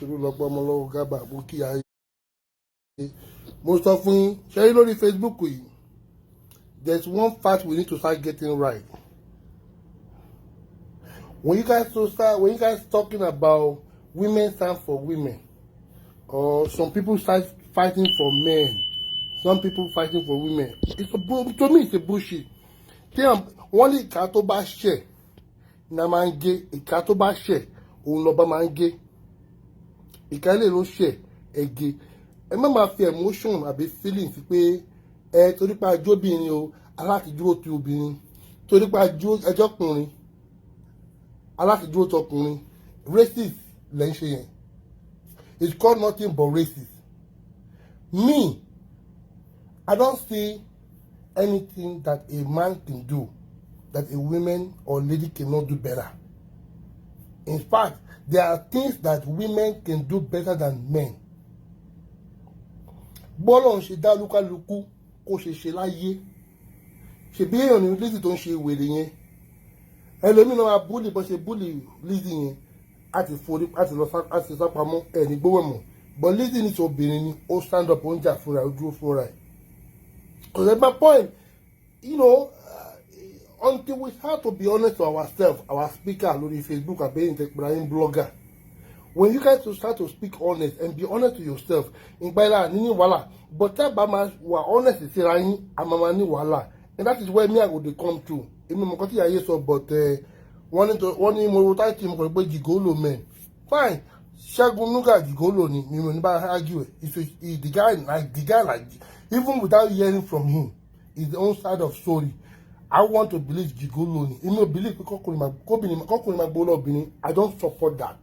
Tolúlọpọ̀ ọmọlọ́wọ́ gábà mú kí ayé. Mo sọ fún yín, ṣe rí lórí Facebook yìí, there's one fact we need to start getting right. When you guys talking about women stand for women, or some people start fighting for men, some people fighting for women, to me it's a bullshit. Wọ́n ní ìka tó bá ṣẹ̀ na máa ń gé, ìka tó bá ṣẹ̀ òun lọ́ba máa ń gé, ìka ilé ló ṣẹ̀ ẹ̀gẹ́. Ẹ má máa fi emotion àbí feelings pé torí pé ajóbìnrin o alátìdúró ti obìnrin, torí pé ẹjọ́kùnrin alátìdúró tọkùnrin, racist lẹ́ ń ṣe yẹn. It's called nothing but racist. Me, I don't see anything that a man can do that a woman or lady cannot do better. In fact, there are things that women can do better than men. Bọ́lọ̀ ń ṣe dá lúkálukú kó ṣe láyé. Ṣebí èèyàn ní Lizzy tó ń ṣe wèrè yẹn. Ẹlòmíràn máa búlì bọ́ ṣe búlì Lizzy yẹn. Àti sápamọ́ ẹ̀ ní gbówó mọ̀. But Lizzy ní ti obìnrin ni ó stand up ó ń jà fúnra ó dúró fúnra ẹ̀. Because at my point, until we have to be honest to ourselves, our speaker, lórí Facebook, and being blogger, when you guys start to speak honest and be honest to yourself, in Baila, Nini Wala, but that Bama were honest to say, Amamani Wala, and that is where me I would come to. But one more time, Gigolo man. Fine, Shagunuga Gigolo, ni argue. The guy like, even without hearing from him, his own side of story. I want to believe Gigolo ni. You believe I don't support that.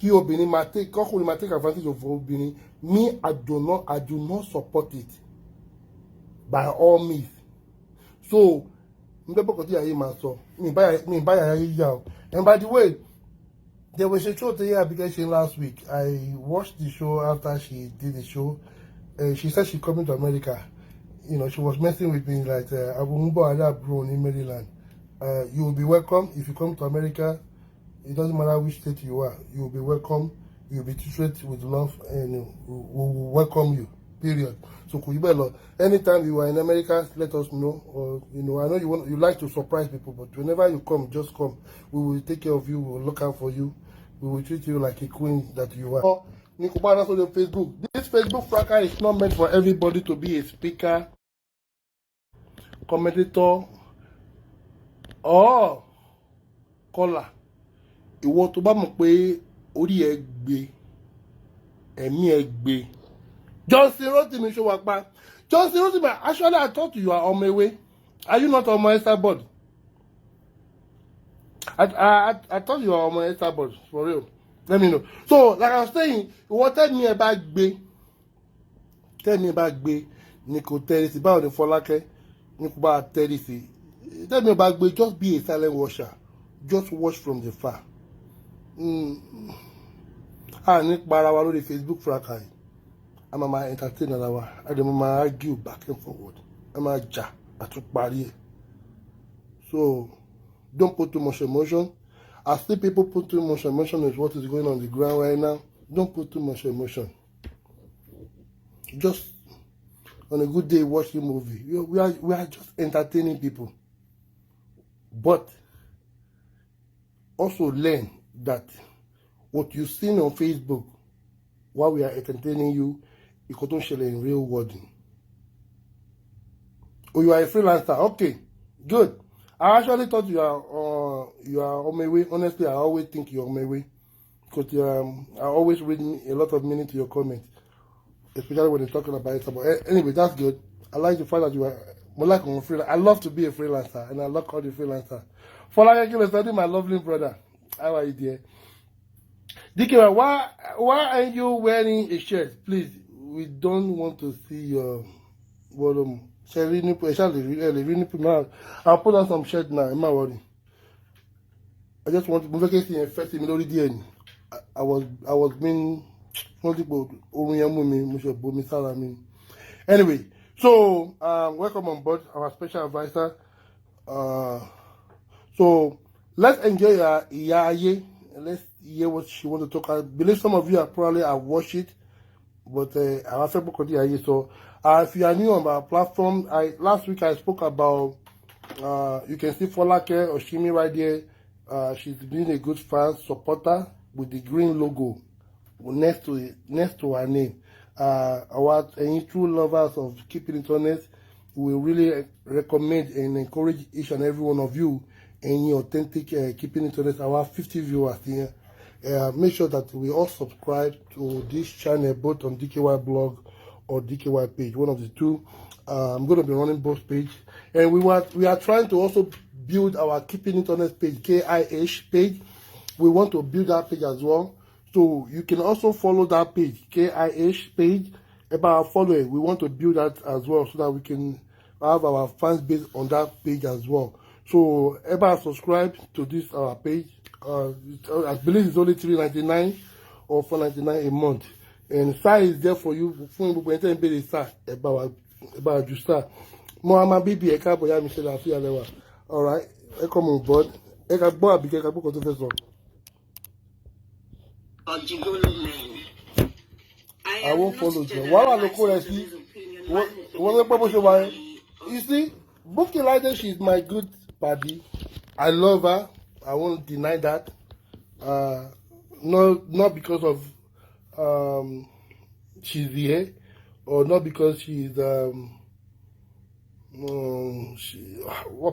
Obìnrin might take advantage of obìnrin. Me, I do not support it. By all means. So, and by the way, there was a show today Abike last week. I watched the show after she did the show. She said she's coming to America. She was messing with me like, bro in Maryland. You will be welcome if you come to America. It doesn't matter which state you are. You will be welcome. You will be treated with love, and we will welcome you. Period. So, anytime you are in America, let us know. Or I know you like to surprise people, but whenever you come, just come. We will take care of you. We will look out for you. We will treat you like a queen that you are. Nikubana on Facebook. This Facebook tracker is not meant for everybody to be a speaker, commentator, or caller. Ìwọ tó bá mọ̀ pé orí ẹ gbé, ẹ̀mí ẹ gbé. Johnson Rotimi show wa pa. Johnson Rotimi, actually I thought you are on my way. Are you not on my Estabod? I thought you are on my Estabod, for real. Let me know. So, like I was saying, what tell me about Gbe? Tell me about Gbe. Nico Terisi, about the Folake. Nico about Terisi. Tell me about Gbe. Just be a silent watcher. Just watch from the far. Nick Barawa on the Facebook fracas. I'm a entertainer. I don't argue back and forward. I'm a ja. I took barrier. So, don't put too much emotion. I see people put too much emotion is what is going on the ground right now. Don't put too much emotion. Just on a good day, watch the movie. We are just entertaining people. But also learn that what you see on Facebook while we are entertaining you, it could not share in real world. Oh, you are a freelancer. Okay, good. I actually thought you are on my way. Honestly, I always think you're on my way because I always read a lot of meaning to your comments, especially when you're talking about it. But anyway, that's good. I like the fact that you are more like a freelancer. I love to be a freelancer, and I love all the freelancers. For like I study my lovely brother. How are you, dear? DKY, why are you wearing a shirt? Please, we don't want to see your bottom. I'll put on some shirt now. I'm not worried. I just want to make it first in the I was being anyway. So welcome on board our special advisor. So let's enjoy Iyaye let's hear what she want to talk about. I believe some of you have probably have watched it, but I have to continue. So if you are new on our platform, last week I spoke about you can see Folake Oshimi right there. She's been a good fan supporter with the green logo next to her name. Our true lovers of keeping it honest, we really recommend and encourage each and every one of you any authentic keeping it honest. Our 50 viewers here. Make sure that we all subscribe to this channel, both on DKY blog or DKY page, one of the two. I'm going to be running both pages, and we are trying to also build our keeping it honest page, KIH page. We want to build that page as well, so you can also follow that page, KIH page. About following, we want to build that as well, so that we can have our fans base on that page as well. So about subscribe to this our page. I believe it's only $3.99 or $4.99 a month, and size is there for you. About you start. Mohammed Bibi Eka Boya Michelle Afia Lewa. All right, come on board. Eka Boya Abike Eka Boko to first one. I won't follow you. Why are you You see, Bookie Lighter, she's my good buddy. I love her. I won't deny that. Not because of she's here, or not because she's what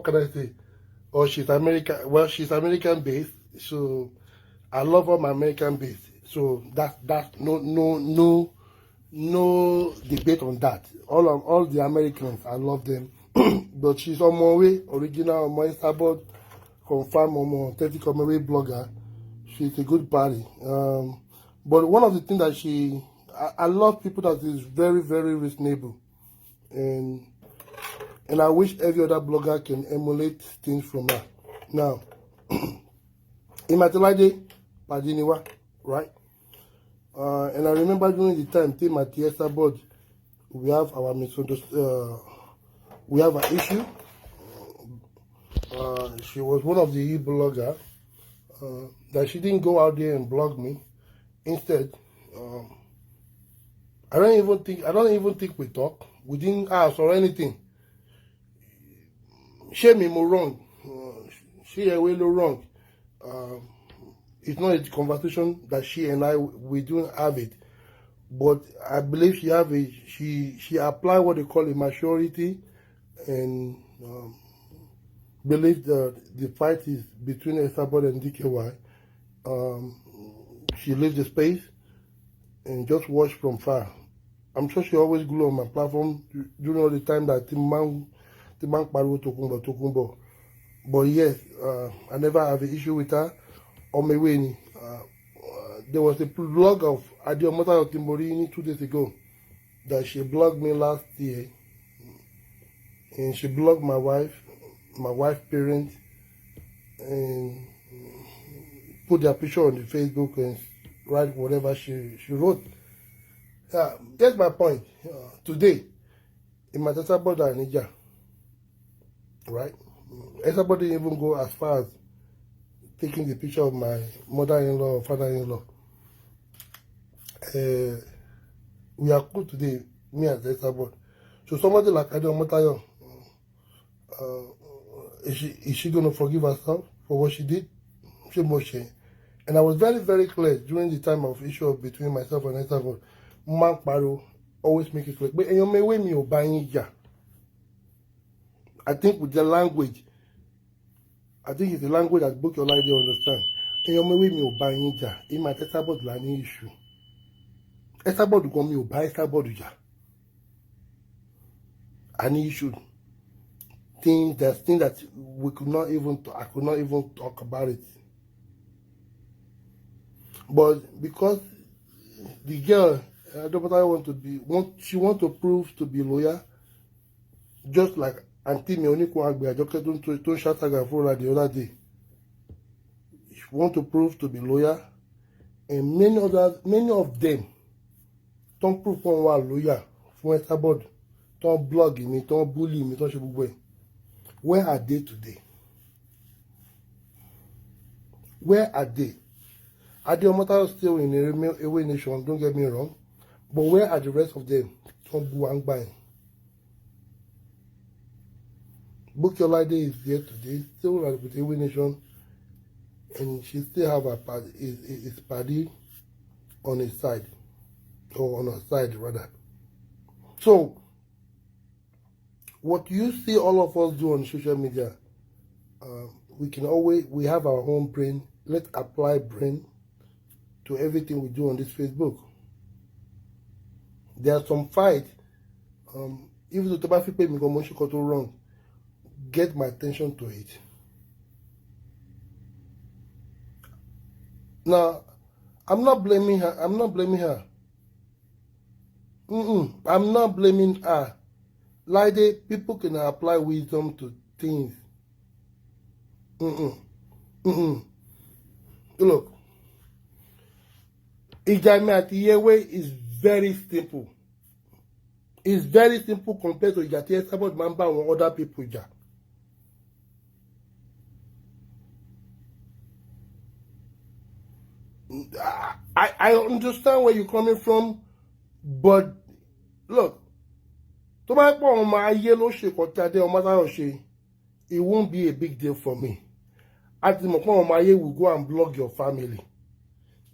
can I say? Or she's American. Well, she's American based, so I love her my American based. So that's no debate on that. All the Americans, I love them. But she's on my way, original on my Starboard, confirm on my authentic on my way blogger. She's a good body. But one of the things that I love people that is very, very reasonable, and I wish every other blogger can emulate things from her. Now, in Matilade, Padiniwa, right? And I remember during the time, Team Matiesa board, we have our we have an issue. She was one of the e-blogger that she didn't go out there and blog me. Instead, I don't even think we talk. We didn't ask or anything. She me more wrong. She way wrong. It's not a conversation that she and we don't have it. But I believe she applied what they call a maturity, and believe the fight is between Esabod and DKY. She leaves the space and just watch from far. I'm sure she always glue on my platform during all the time that the man Paru Tokumbo. But yes, I never have an issue with her. On my way, there was a blog of Adenuga Timborini 2 days ago that she blogged me last year, and she blogged my wife's parents, and put their picture on the Facebook and write whatever she wrote. That's my point. Today, in my daughter border in Niger, right? Everybody didn't even go as far as taking the picture of my mother-in-law or father-in-law. We are cool today, me and Esabod. So somebody like Adenuga, is she going to forgive herself for what she did? She must. And I was very, very clear during the time of issue between myself and Esabod. Mark Paro always make it clear. But you may me obeying ya. I think with the language, I think it's the language that book your life they understand. And you may me obeying ya. It might Esabod lani issue. Esabod go me obey Esabod ya. Any issue. Things that we could not even I could not even talk about it. But because the girl she want to prove to be loyal, just like Auntie Meoniku Agbe Ajoke don't shout her for the other day. She want to prove to be loyal, and many of them don't prove one loyal for Esabod, don't blog me, don't bully me, don't shebugwe. Where are they today? Where are they? Adenuga is still in a away nation, don't get me wrong. But where are the rest of them? Some Buangbai. Book Your Life Day is here today, still with away nation, and she still have a party, his party on his side, or on her side rather. So, what you see all of us do on social media, we have our own brain. Let's apply brain to everything we do on this Facebook. There are some fights, if the tobacco pay me go wrong, get my attention to it. Now, I'm not blaming her. I'm not blaming her. I'm not blaming her. Like people can apply wisdom to things. Look, Ijame ati Yewe is very simple. It's very simple compared to Ijati about Mamba or other people. I understand where you're coming from, but look, to my point, my yellow shake or Tade or Mother, it won't be a big deal for me. At the moment, my will go and block your family.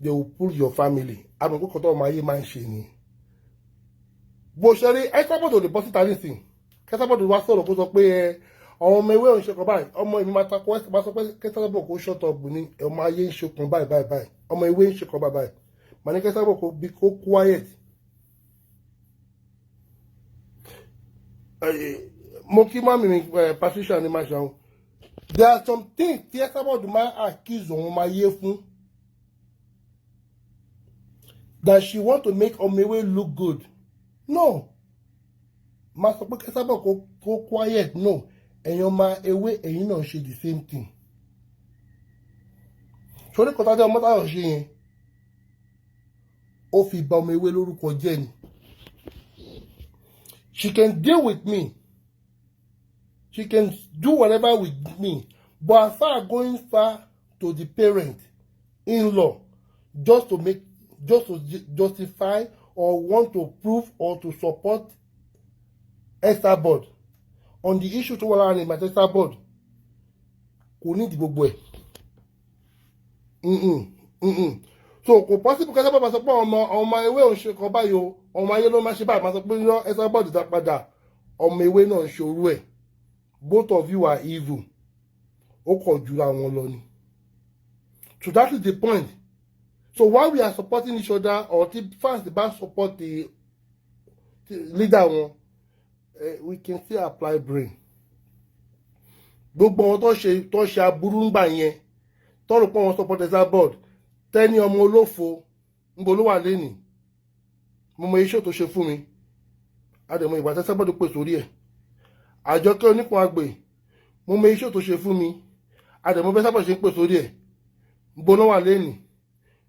They will pull your family. I don't go cut off my man shiny. But Sherry, I support the bossy anything. I support the wassail of goes pay on my way on Shakabay. On my matter quest, but Kesabo go shut up winning, and my yen shook bye. On my way, Shakabay. My Kesabo be quiet. Monkey Mammy, Patricia and Imagine. There are some things, yes, about the man accused on my earphone that she want to make Omewe look good. No. Master Kesabo go quiet. No. And your man away and you know she the same thing. So the Kota de Mata of she Ofi Bamewe Luruko Jenny. She can deal with me. She can do whatever with me. But as far going far to the parent, in-law, just to justify or want to prove or to support Esther board on the issue to Wala and Esther board, we need the boy. So, ko possible because I support on my way on Shekobayo, on my yellow mashiba, my support Esther board is that pada on my way no show way. Both of you are evil. So that is the point. So while we are supporting each other, or the fans the band support the leader one, we can still apply brain. Gbogbo wọn tó ṣe aburú ńgbà yẹn, tó rò pé wọn support Esther board, tẹ́ni ọmọ olófo ńbo ló wà lẹ́nìí. Mo mọ iṣẹ́ tó ṣe fún mi. Adẹ̀mọ ìgbà Esther board pè sórí ẹ̀. Àjọkẹ́ onípọn àgbè, mo mọ iṣẹ́ tó ṣe fún mi. Adẹ̀mọ bẹ́ sábà ṣe ń pè sórí ẹ̀. Ńbo ló wà lẹ́nìí.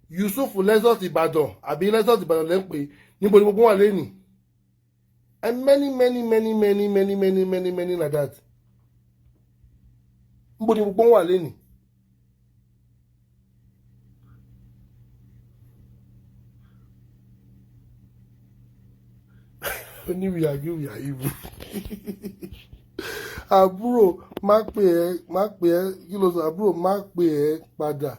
Yusuf Lexus Ìbàdàn àbí Lexus Ìbàdàn lẹ́ ń pè níbo ni gbogbo wà lẹ́nìí. And many like that. Ńbo ni gbogbo wà lẹ́nìí. Only we are evil. Àbúrò má pè ẹ́ kí ló sọ àbúrò má pè ẹ́ padà.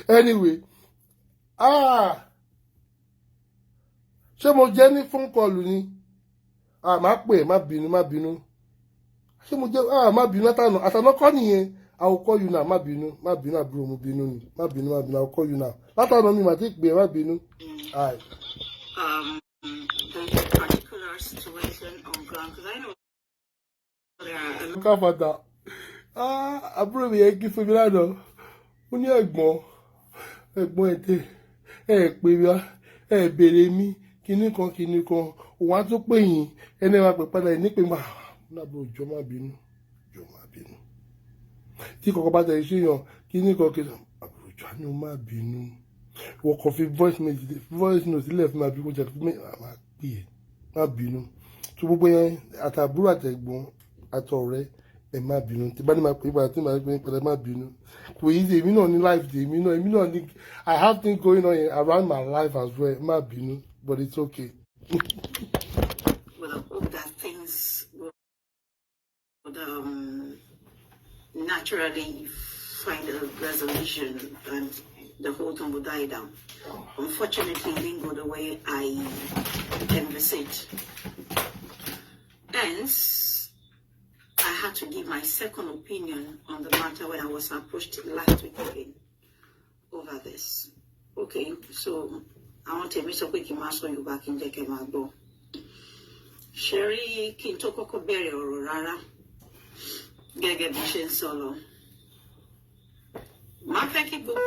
Anyway, ṣé mo jẹ́ ní phone call ni? Má pè ẹ́ má bínú. Ṣé mo jẹ́ má bínú àtàná kọ́ nìyẹn. I will call you now, má bínú àbúrò mo bínú ni. Má bínú, I will call you now. Látàná mi mà ti pè ẹ́ má bínú. Alright. There's a particular situation on ground because I know there are. Look at that. Àbúrò mi yẹn kí fún mi lánàá. Ó ní ẹ̀gbọ́n ètè pè mí béèrè mi kíní kan òun á tún pè yín ẹni máa pè padà ní pé lábúrò jọ má bínú. Tí kọ̀ọ̀kan bá tẹ̀lé sí yàn kíní kan àbúrò jọ ní o má bínú. Wọ́n kàn fi voice note sílẹ̀ fún mi àbí kó jẹ́ fún mi àmà pè é má bínú. Tó gbogbo yẹn àtàbúrò àtẹ̀gbọ́n àtọ̀rẹ́ ẹ má bínú tí bá ní máa pè é padà tí màá pè é padà ẹ má bínú kò yí sí èmi náà ní life dé èmi náà ní I have things going on around my life as well ẹ má bínú but it's okay. Well, I hope that things would naturally find a resolution and the whole thing will die down. Unfortunately, it didn't go the way I envisaged. Hence, I had to give my second opinion on the matter when I was approached last week again over this. Okay, so I want to make sure we can answer you back in Jagabaan. Sherry Kintoko Berry or Rara Gagabishan Solo. My fake book,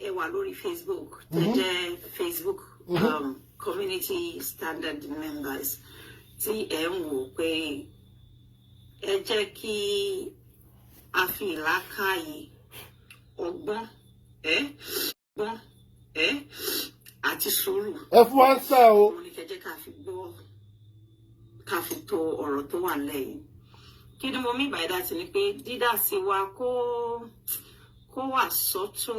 Ewalori Facebook, the Facebook community standard members. TM pé ẹ jẹ́ kí a fi làákàyè ọgbọ́n àti sùúrù. Ẹ fún wa sá o. Mo ní kẹ́ jẹ́ ká fi gbọ́ ká fi tó ọ̀rọ̀ tó wà lẹ́yìn. Kí ni mo mean by that ni pé dídá sí wa kó wà sọ́tọ̀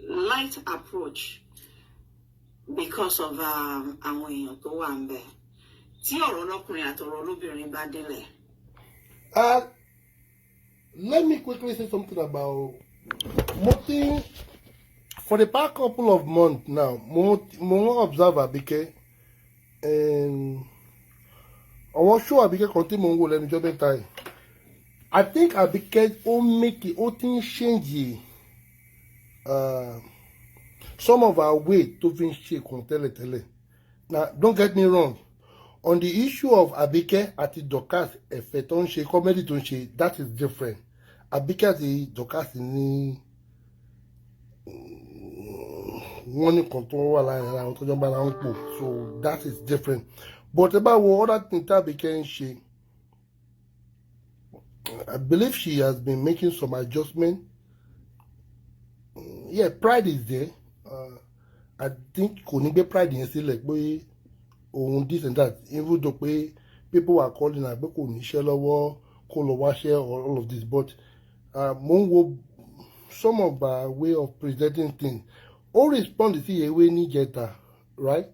light approach. Because of àwọn èèyàn tó wà ńbẹ̀ tí ọ̀rọ̀ lọ́kùnrin àtọ̀rọ̀ lóbìnrin bá délẹ̀. Let me quickly say something about Moti. For the past couple of months now, mo observe Abike and àwọn show Abike kan tí mo ń wò lẹ́nu ọjọ́ mẹ́ta yìí. I think Abike ó ti ń change some of our way to fin shake on tele. Now, don't get me wrong. On the issue of Abike àti Dorcas ẹ̀fẹ̀ tó ń ṣe comedy tó ń ṣe, that is different. Abike àti Dorcas ní wọ́n ní kan tó wà láàrin àwọn tó jọ bá láwọn pò, so that is different. But about what other thing tí Abike ń ṣe, I believe she has been making some adjustment. Yeah, pride is there. I think kò ní gbé pride yẹn sílẹ̀ pé òun this and that, even though pé people are calling her pé kò níṣẹ́ lọ́wọ́ kó lọ wáṣẹ́ or all of this, but mo ń wo some of her way of presenting things. Ó respond sí ewé níjẹta, right?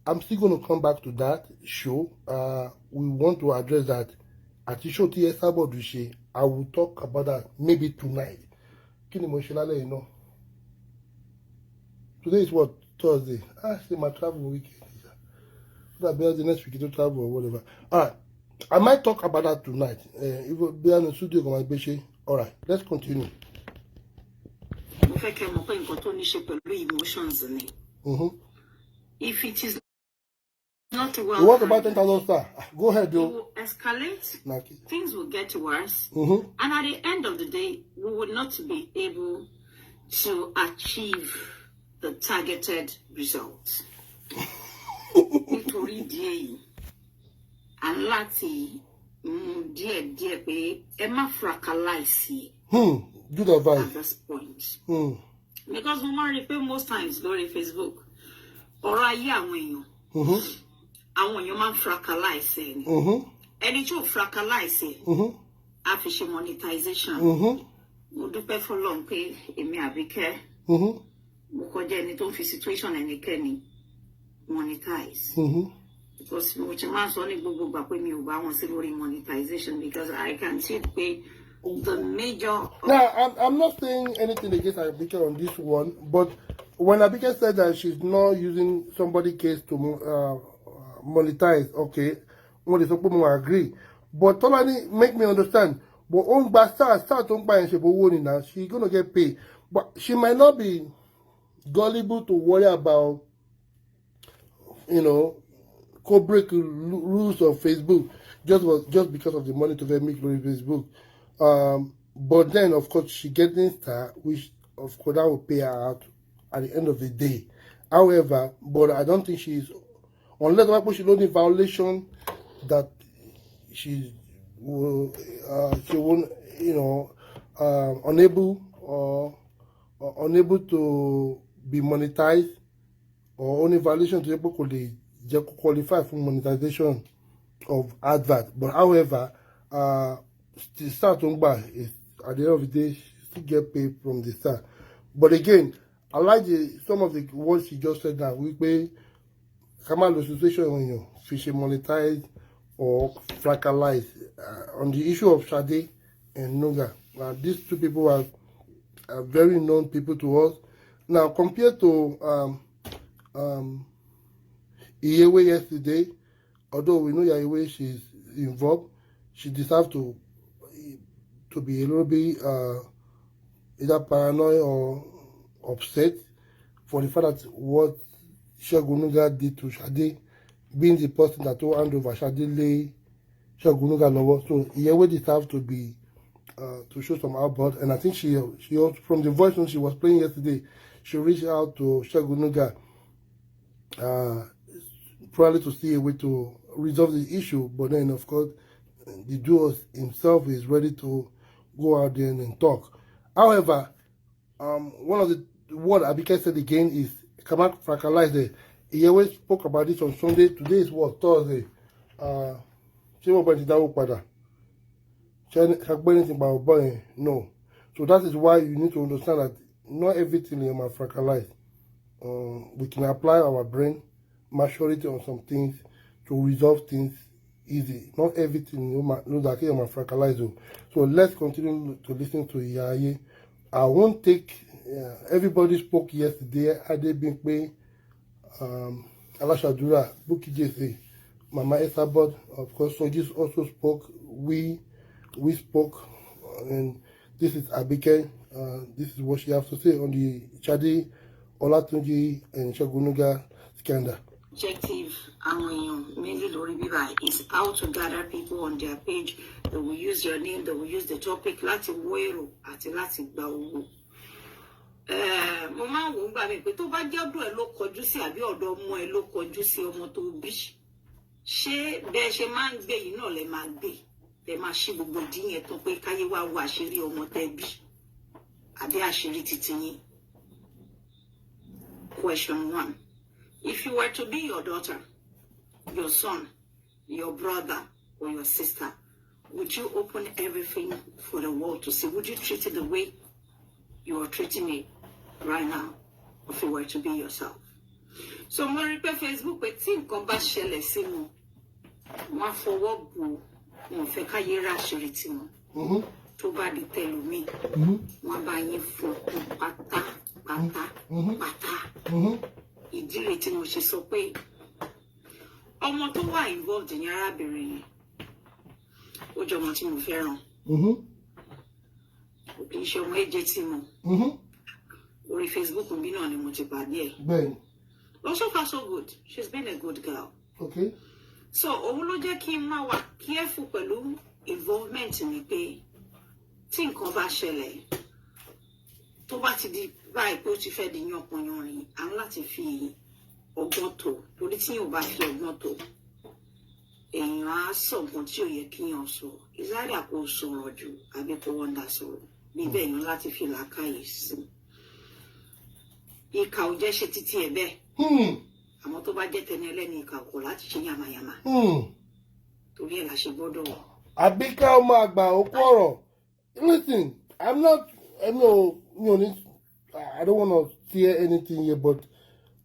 I'm still going to come back to that show. We want to address that. Àti show tí ẹ sábọ̀ dùn ṣe, I will talk about that maybe tonight. Kí ni mo ṣe lálẹ́ yìí náà? Today is what? Thursday. Say my travel weekend. That be the next week to travel or whatever. Alright. I might talk about that tonight. If we be on the studio, alright, let's continue. If it is not well, what about 10,000 stars? Go ahead, it though. will escalate. Naki. Things will get worse. And at the end of the day, we will not be able to achieve the targeted results. Nítorí díẹ̀ yìí, aláti díẹ̀ pé ẹ má fracalize. Good advice. At this point. Because mo máa rí pé most times lórí Facebook, ọ̀rọ̀ ayé àwọn èèyàn máa ń fracalize ẹni. Ẹni tí ò fracalize á fi ṣe monetization. Mo dúpẹ́ f'Ọlọ́run pé èmi Àbíkẹ́. Mo kọjá ẹni tó ń fi situation ẹnikẹ́ni monetize. Because mo ti máa sọ ní gbogbo ìgbà pé mi ò bá wọn sí lórí monetization because I can see pé the major. Now, I'm not saying anything against Abike on this one, but when Abike said that she's not using somebody's case to monetize, okay, I agree. But Tolani make me understand. But on start on buying now, she's gonna get paid. But she might not be gullible to worry about, co break rules of Facebook just because of the money to make on Facebook. But then of course she getting star, which of course that will pay her out at the end of the day. However, but I don't think she's, unless she's only violation that she won't, unable to be monetized, or only violation to able to qualify for monetization. of advert. But however, the start on buy is at the end of the day she still get paid from the start. But again, I like some of the words she just said now. We pay come out the situation when you fish monetize or fractalize on the issue of Sade and Nuga. These two people are very known people to us. Now compared to Iyewe yesterday, although we know Iyewe she's involved, she deserves to be a little bit either paranoid or upset for the fact that what Adenuga did to Sade, being the person that will hand over Sade lay Adenuga lower. So Iyewe deserves to be to show some outburst, and I think she also, from the voice note she was playing yesterday, she reached out to Adenuga probably to see a way to resolve the issue. But then of course the duo himself is ready to go out there and talk. However, one of the what Abike said again is come out fractalize. He always spoke about this on Sunday. Today is what, Thursday. No. So that is why you need to understand that not everything in my fractalize. We can apply our brain maturity on some things to resolve things easy. Not everything you know that in my fractalize. So let's continue to listen to Yaye. I won't take everybody spoke yesterday. Adebimpe, Alashadura, Buki JC, Mama Esabod, of course, Sojis also spoke. We spoke, and this is Abike. This is what she has to say on the Chadi, Olatunji, and Adenuga scandal. Objective mainly is how to gather people on their page. They will use your name, they will use the topic láti wéèrò àti láti gba owó. Mo máa ń wò ó gbà mí pé tó bá jẹ́ ọ̀dọ̀ ẹ ló kọjú sí àbí ọ̀dọ̀ ọmọ ẹ ló kọjú sí ọmọ tó bí. Ṣé bẹ́ẹ̀ ṣe máa ń gbé yìí náà lẹ máa gbé? Lẹ máa ṣí gbogbo ìdí yẹn tán pé káyé wá wo àṣírí ọmọ tẹ́ bí àbí àṣírí titi yín. Question 1. If you were to be your daughter, your son, your brother, or your sister, would you open everything for the world to see? Would you treat it the way you are treating it right now, if you were to be yourself? So, mo rí pé Facebook pé tí nǹkan bá ṣẹlẹ̀ sí wọn, wọ́n á fọwọ́ bò wọ́n fẹ́ káyé ráṣírí tí wọn. Tó bá di tẹlòmíì, wọ́n bá yín fún pátá. Ìdílé tí mo ṣe sọ pé ọmọ tó wà involved ní arábìnrin yẹn ó jọ ọmọ tí mo fẹ́ràn. Kì í ṣe ọmọ ẹ̀jẹ̀ tí mo orí Facebook bí náà ni mo ti pàdé ẹ̀. So far so good. She's been a good girl. Okay. So òun ló jẹ́ kí n máa wà careful pẹ̀lú involvement mi pé tí nǹkan bá ṣẹlẹ̀ tó bá ti di báyìí pé ó ti fẹ́ di yánpọnyánrin à ń láti fi ọgbọ́n tó torí tí yóò bá fi ọgbọ́n tó èèyàn á sọ nǹkan tí ò yẹ kíyàn sọ ìsáyà kò sọ̀rọ̀ jù àbí kò wọ́n dá sọ̀rọ̀ níbẹ̀ èèyàn láti fi làákàyè sí ìkà ò jẹ́ ṣe títí ẹ̀ bẹ́ẹ̀ àmọ́ tó bá jẹ́ tẹni ẹlẹ́ni ìkà kò láti ṣe yàmàyàmà torí ẹ̀ la ṣe gbọ́dọ̀. Abike ọmọ àgbà òkú ọ̀rọ̀, listen, I'm not, I don't want to hear anything here, but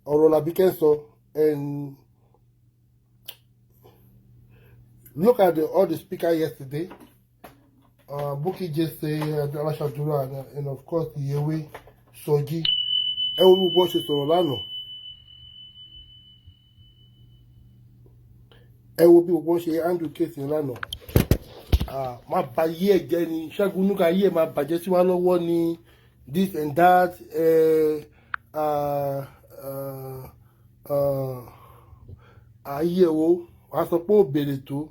ọ̀rọ̀ Abike sọ, and look at all the speakers yesterday. Buki just say Alashadura, and of course Iyewe, Soji. Ẹ wo gbogbo ṣe sọ̀rọ̀ lánàá. Ẹ wo bí gbogbo ṣe handle case lánàá. Má bà yé ẹ̀ jẹ́ ni Adenuga yé má bàjẹ́ sí wa lọ́wọ́ ni this and that. Ayé wo wàá sọ pé ó bèrè tó.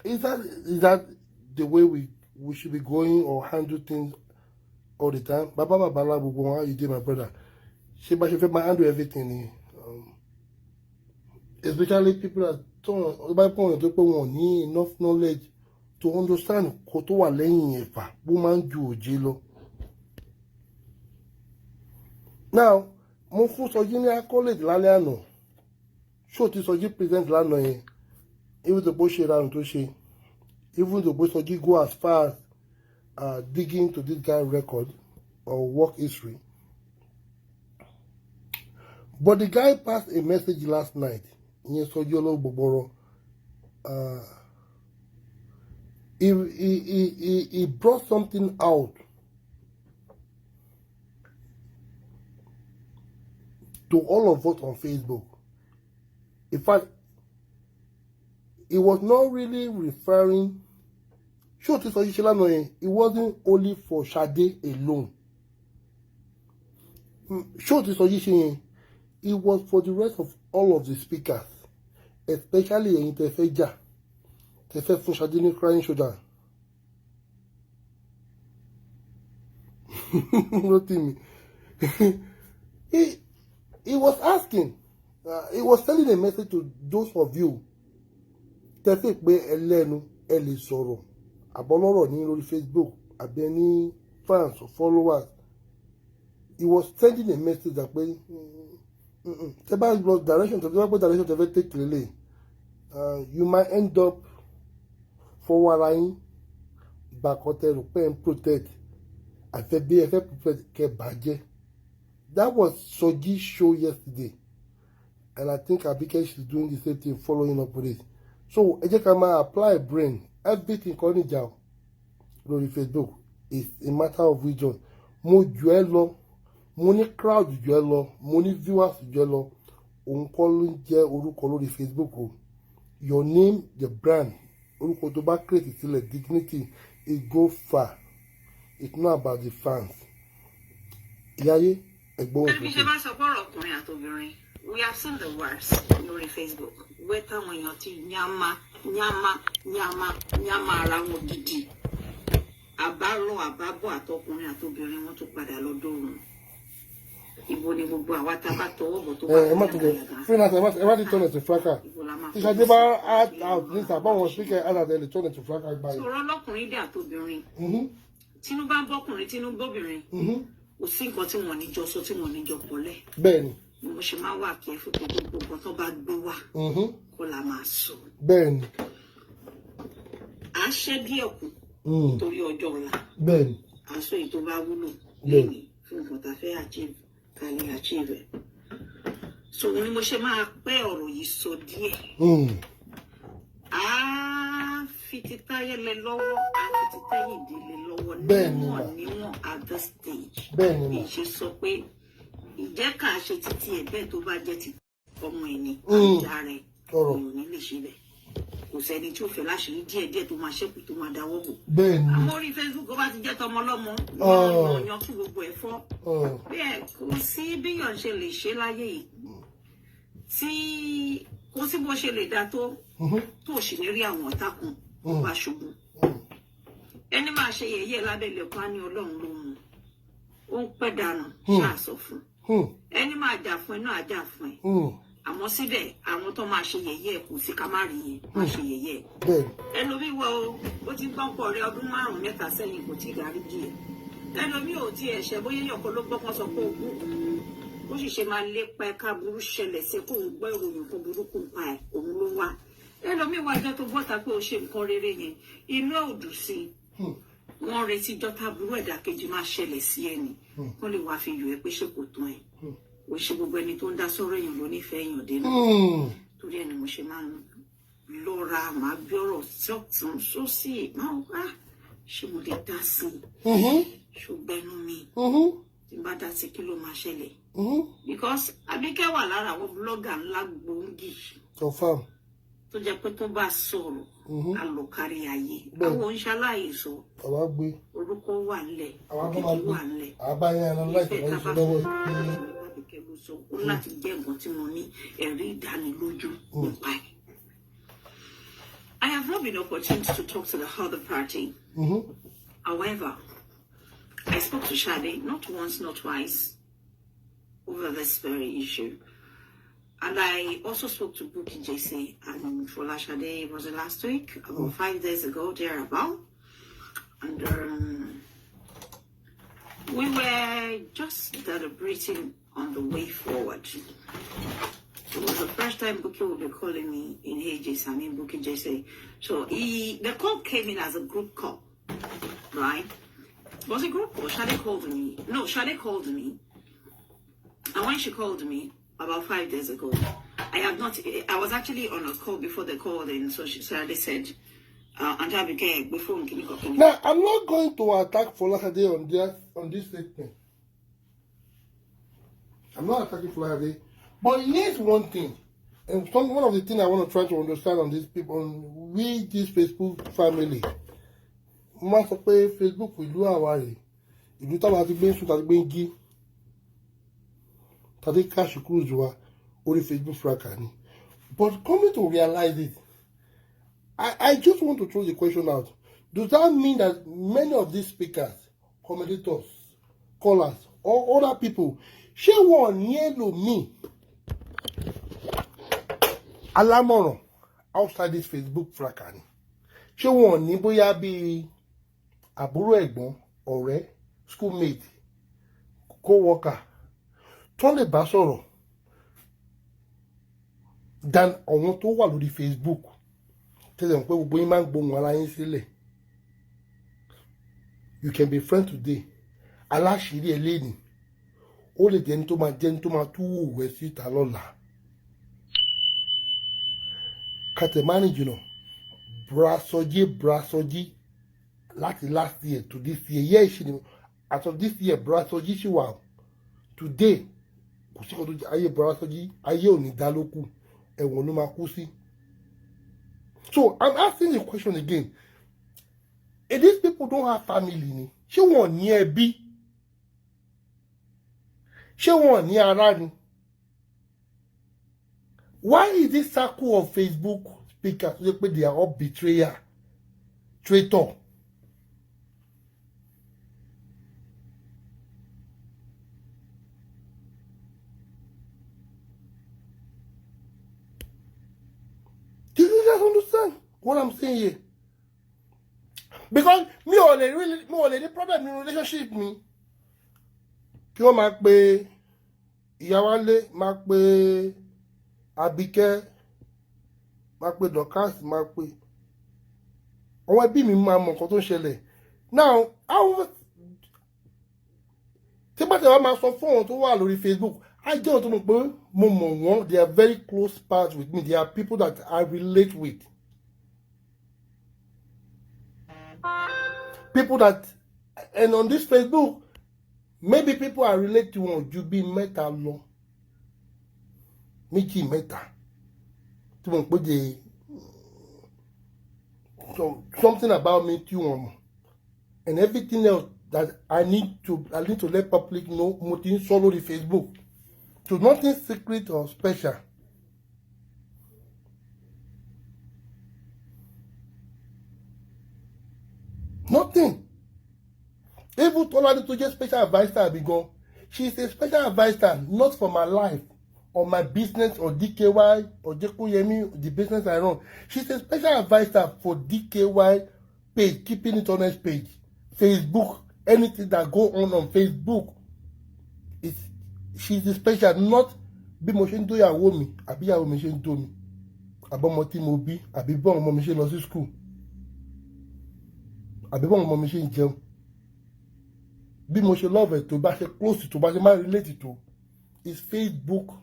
Is that the way we should be going or handle things all the time? Baba la gbogbo wọn, you dey my brother. Ṣé bá ṣe fẹ́ máa handle everything ni? Especially people that don't have enough knowledge to understand kó tó wà lẹ́yìn ẹ̀fà bó máa ń ju òjé lọ. Now, mo fún Sọjí ní accolade lálẹ́ àná. Ṣó ti Sọjí present lánàá yẹn. even the bullshit around to say, even the bullshit go as far as digging to this guy's record or work history. But the guy passed a message last night. He brought something out to all of us on Facebook. In fact, it was not really referring. It wasn't only for Shade alone. It was for the rest of all of the speakers, especially in Tefeja. Tefe fún Shade ní crying shoulder. He was asking, he was sending a message to those of you. Tefe pé ẹlẹ́nu ẹ lè sọ̀rọ̀ àbọ̀lọ́rọ̀ ní lórí Facebook, àbí ní fans or followers. He was sending a message that way. Direction take you might end up forwarding back hotel and protect. I said be protect. That was Soji's show yesterday, and I think Abike is doing the same thing, following up with it. So I just can apply brain. Everything calling down on Facebook is a matter of vision. Mo juelo. Money crowd jù ẹ́ lọ, money viewers jù ẹ́ lọ, òun kọ́ ló ń jẹ́ orúkọ lórí Facebook o. Your name, the brand, orúkọ tó bá create sílẹ̀, dignity, it go far. It's not about the fans. Ìyáyé ẹ̀gbọ́n òfin. Ẹbí ṣe bá sọ fọ́rọ̀ ọkùnrin àtobìnrin, we have seen the worst lórí Facebook. Wẹ́ táwọn èèyàn ti nyama ara wọn gidi. Àbálọ àbábọ̀ àtọkùnrin àtobìnrin wọn tún padà lọ dóorùn. Ibo ni gbogbo àwa tá bá tọwọ́ bọ̀ tó bá ẹ má ti turn it to fraka. Ìṣàdé bá out níta báwọn speaker add the turn it to fraka gbáyé. Sọ̀rọ̀ lọ́kùnrin dé àtobìnrin. Tínú bá ń bọ́kùnrin, tínú bóbìnrin. Kò sí nǹkan tí wọ́n ní jọ sọ tí wọ́n ní jọ pọ̀lẹ̀. Bẹ́ẹ̀ni. Mo ṣe máa wà kí ẹ fún gbogbo nǹkan tó bá gbé wá. Kó la máa sọ. Bẹ́ẹ̀ni. À ń ṣẹ́ díẹ̀ kù. Torí ọjọ́ ọ̀la. Bẹ́ẹ̀ni. À ń sọ èyí tó bá wúlò lẹ́yìn fún nǹkan tá a fẹ́ achieve. Can you achieve it? So ni mo ṣe máa pẹ́ ọ̀rọ̀ yìí sọ díẹ̀. Fi ti táyé lẹ lọ́wọ́, fi ti táyé ìdílé lọ́wọ́ níwọ̀n at this stage. Bí ṣe sọ pé ìjẹ́ ká ṣe títí ẹ̀ bẹ́ẹ̀ tó bá jẹ́ ti ọmọ ẹni àjà rẹ̀ èèyàn ní lè ṣe bẹ́ẹ̀. Kò sẹ́ni tí ó fẹ́ láṣìírí díẹ̀díẹ̀ tó máa ṣẹ́kù tó máa dáwọ́ bò. Àmọ́ orí Facebook bá ti jẹ́ tọmọ lọ́mọ, yan kí gbogbo ẹ̀ fọ́. Bẹ́ẹ̀ kò sí bíyàn ṣe lè ṣe láyé yìí. Tí kò sí bó ṣe lè dá tó sì ní rí àwọn ọ̀tá kan bá ṣubú. Ẹni máa ṣe yẹ̀yẹ́ lábẹ́lẹ̀ kan á ní Ọlọ́run ló mú. Ó ń pẹ́ dànù ṣáà sọ fún. Ẹni máa jà fún ẹ náà á jà fún ẹ. Àmọ́ síbẹ̀ àwọn tó máa ṣe yẹ̀yẹ́ kò sí ká má rí yẹn máa ṣe yẹ̀yẹ́. Ẹlòmíì wọ ó ti gbọ́n pọ̀ rẹ ọdún 5-7 sẹ́yìn kò tí ì dárí jì ẹ̀. Ẹlòmíì ò tí ẹ̀ ṣẹ̀ bóyá èèyàn kan ló gbọ́ kan sọ pé ogún ó sì ṣe máa lépa ẹ̀ka burú ṣẹlẹ̀ sí kó ń gbọ́ ìròyìn kan burúkú pa ẹ̀ òun ló wá. Ẹlòmíì wá jẹ́ tó bọ́ta pé ó ṣe nǹkan rere yẹn inú ẹ̀ ò dùn sí i. Wọ́n retí jọ́ta burú ẹ̀dá kejì máa ṣẹlẹ̀ sí ẹni wọ́n lè wá fi yọ ẹ pé ṣe kò tán ẹ̀. Ó ṣe gbogbo ẹni tó ń dá sọ́rọ̀ èèyàn ló nífẹ̀ẹ́ èèyàn dénú. Torí ẹni mo ṣe máa ń lọ́ra màá bí ọ̀rọ̀ sọ́tún sósì máa wá ṣé mo lè dá sí i ṣùgbẹ́nu mi tí n bá dá sí kí ló máa ṣẹlẹ̀. Because Abike wà lára àwọn blogger ńlá gbòógì tó jẹ́ pé tó bá sọ̀rọ̀ alọ̀kárí ayé àwọn oníṣàlàyé sọ orúkọ wà nílẹ̀ òkìkí wà nílẹ̀ ìfẹ́ tábà sọ ó láti jẹ́ nǹkan tí mo ní ẹ̀rí ìdánilójú nípa ẹ̀. I have not been opportunity to talk to the other party. However, I spoke to Shade not once, not twice over this very issue. And I also spoke to Buki JC and Fola Shade, was it last week? About 5 days ago, thereabout. And we were just deliberating on the way forward. It was the first time Bookie would be calling me in Hey Jason, in Bookie Jesse. So the call came in as a group call, right? Was it group call? Shade called me. No, Shade called me. And when she called me about 5 days ago, I was actually on a call before they called in. So Shade said, and Abike, before now, I'm not going to attack Kolawole on this statement. I'm not attacking Kolawole. But here's one thing, and one of the things I want to try to understand on these people, we this Facebook family. Mo sọ pé Facebook ìlú àwa rè, ìlú táwa ti gbé ń sùn tàbí gbé ń jí, tàbí cash cruise wa orí Facebook fraka ni. But coming to realize it, I just want to throw the question out. Does that mean that many of these speakers, commentators, callers, or other people, ṣé wọn ní ẹlòmíì alámọ̀ràn outside this Facebook fraka ni? Ṣé wọn ní bóyá bí àbúrò ẹ̀gbọ́n, ọ̀rẹ́, schoolmate, co-worker tó lè bá sọ̀rọ̀ than àwọn tó wà lórí Facebook tẹ́lẹ̀ pé gbogbo yín máa ń gbóhùn ara yín sílẹ̀? You can be friends today, aláṣìírí ẹlẹ́ni ó lè jẹ́ ní tó máa tú òwe síta lọ́la. Kàtẹ́mánì jùlọ brasọjí láti last year to this year ìṣẹ̀lẹ̀ as of this year brasọjí ṣì wà today kò sí kan tó jẹ́ ayé brasọjí ayé ò ní dá lókù ẹ̀wọ̀n ló máa kú sí. So I'm asking the question again, if these people don't have family ni ṣé wọn ní ẹbí, ṣé wọn ní ará ni? Why is this circle of Facebook speakers they are all traitor? Do you guys understand what I'm saying here? Because me only problem in relationship me. Kí wọ́n máa pe Ìyáwálé, máa pe Abike, máa pe Dorcas, máa pe àwọn ẹbí mi máa mọ nǹkan tó ń ṣẹlẹ̀. Now, tí bá tẹ̀wá máa sọ fún àwọn tó wà lórí Facebook, I jẹ́ ọ̀tún mọ̀ pé mo mọ̀ wọ́n, they are very close pals with me, they are people that I relate with. People that, and on this Facebook, maybe people I relate to wọn ju bí mẹ́ta lọ, méjì mẹ́ta, tí wọ́n pè jẹ́ something about me tí wọ́n mọ̀, and everything else that I need to let public know mo ti ń sọ lórí Facebook. So nothing secret or special. Nothing. Even Tolani to just special advisor be gone. She's a special advisor, not for my life or my business or DKY or Jekuyemi, the business I run. She's a special advisor for DKY page, keeping it honest page, Facebook, anything that go on Facebook. She's a special, not bí mo ṣe ń dóyàwó mi, àbí ìyàwó mi ṣe ń dó mi, àbọ̀mọ tí mo bí, àbí bọ́n ọmọ mi ṣe lọ sí school, àbí bọ́n ọmọ mi ṣe ń jẹun. Bí mo ṣe love ẹ̀ tó bá ṣe close tó bá ṣe máa relate tó is Facebook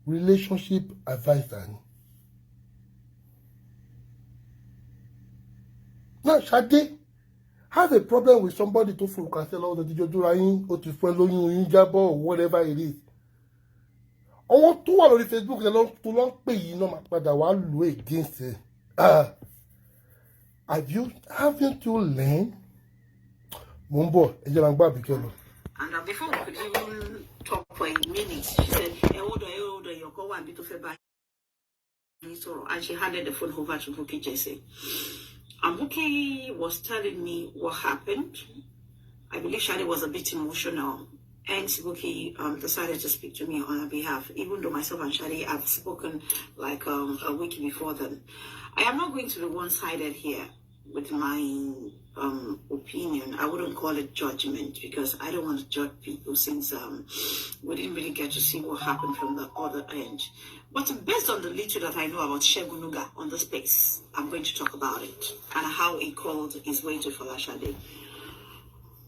relationship advisor ni. Now Ṣadé have a problem with somebody to fún cancel all the díjọ́dúnra yín ó ti fún ẹ lóyún yín jábọ̀ or whatever it is. Àwọn tó wà lórí Facebook tó lọ ń pè yìí náà máa padà wá lò against ẹ. Haven't you learned? Mo ń bọ̀ ẹ jẹ́ máa gbá Àbíkẹ́ lọ. And before we could even talk for a minute, she said, hold on, your call one bit of a bad. And she handed the phone over to Bookie Jesse. And Bookie was telling me what happened. I believe Shadi was a bit emotional. And Bookie decided to speak to me on her behalf, even though myself and Shadi have spoken like a week before then. I am not going to be one-sided here with my opinion. I wouldn't call it judgment because I don't want to judge people since we didn't really get to see what happened from the other end. But based on the little that I know about Adenuga on the space, I'm going to talk about it and how he called his way to Folashade.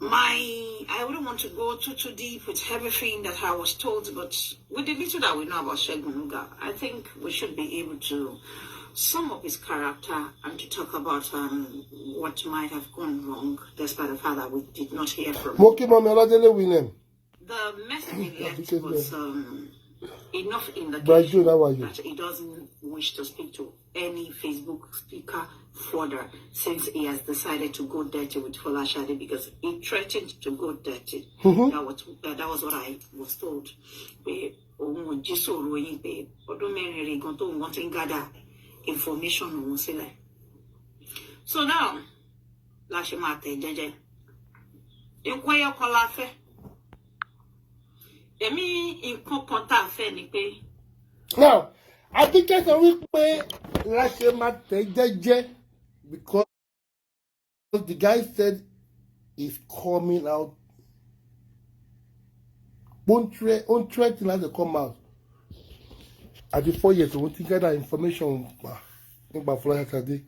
I wouldn't want to go too deep with everything that I was told, but with the little that we know about Adenuga, I think we should be able to sum up his character and to talk about what might have gone wrong, despite the fact that we did not hear from him. The message he left was enough indication that he doesn't wish to speak to any Facebook speaker further since he has decided to go dirty with Folashade because he threatened to go dirty. That was what I was told. Information on Sile. So now, Lashimate Jeje. Inquire Kolafe. Emi in Kokota Fenipe. Now, I think it's a week way Lashimate Jeje because the guy said he's coming out. Won't threaten as they come out. At the 4 years, we want to get that information about Folashade.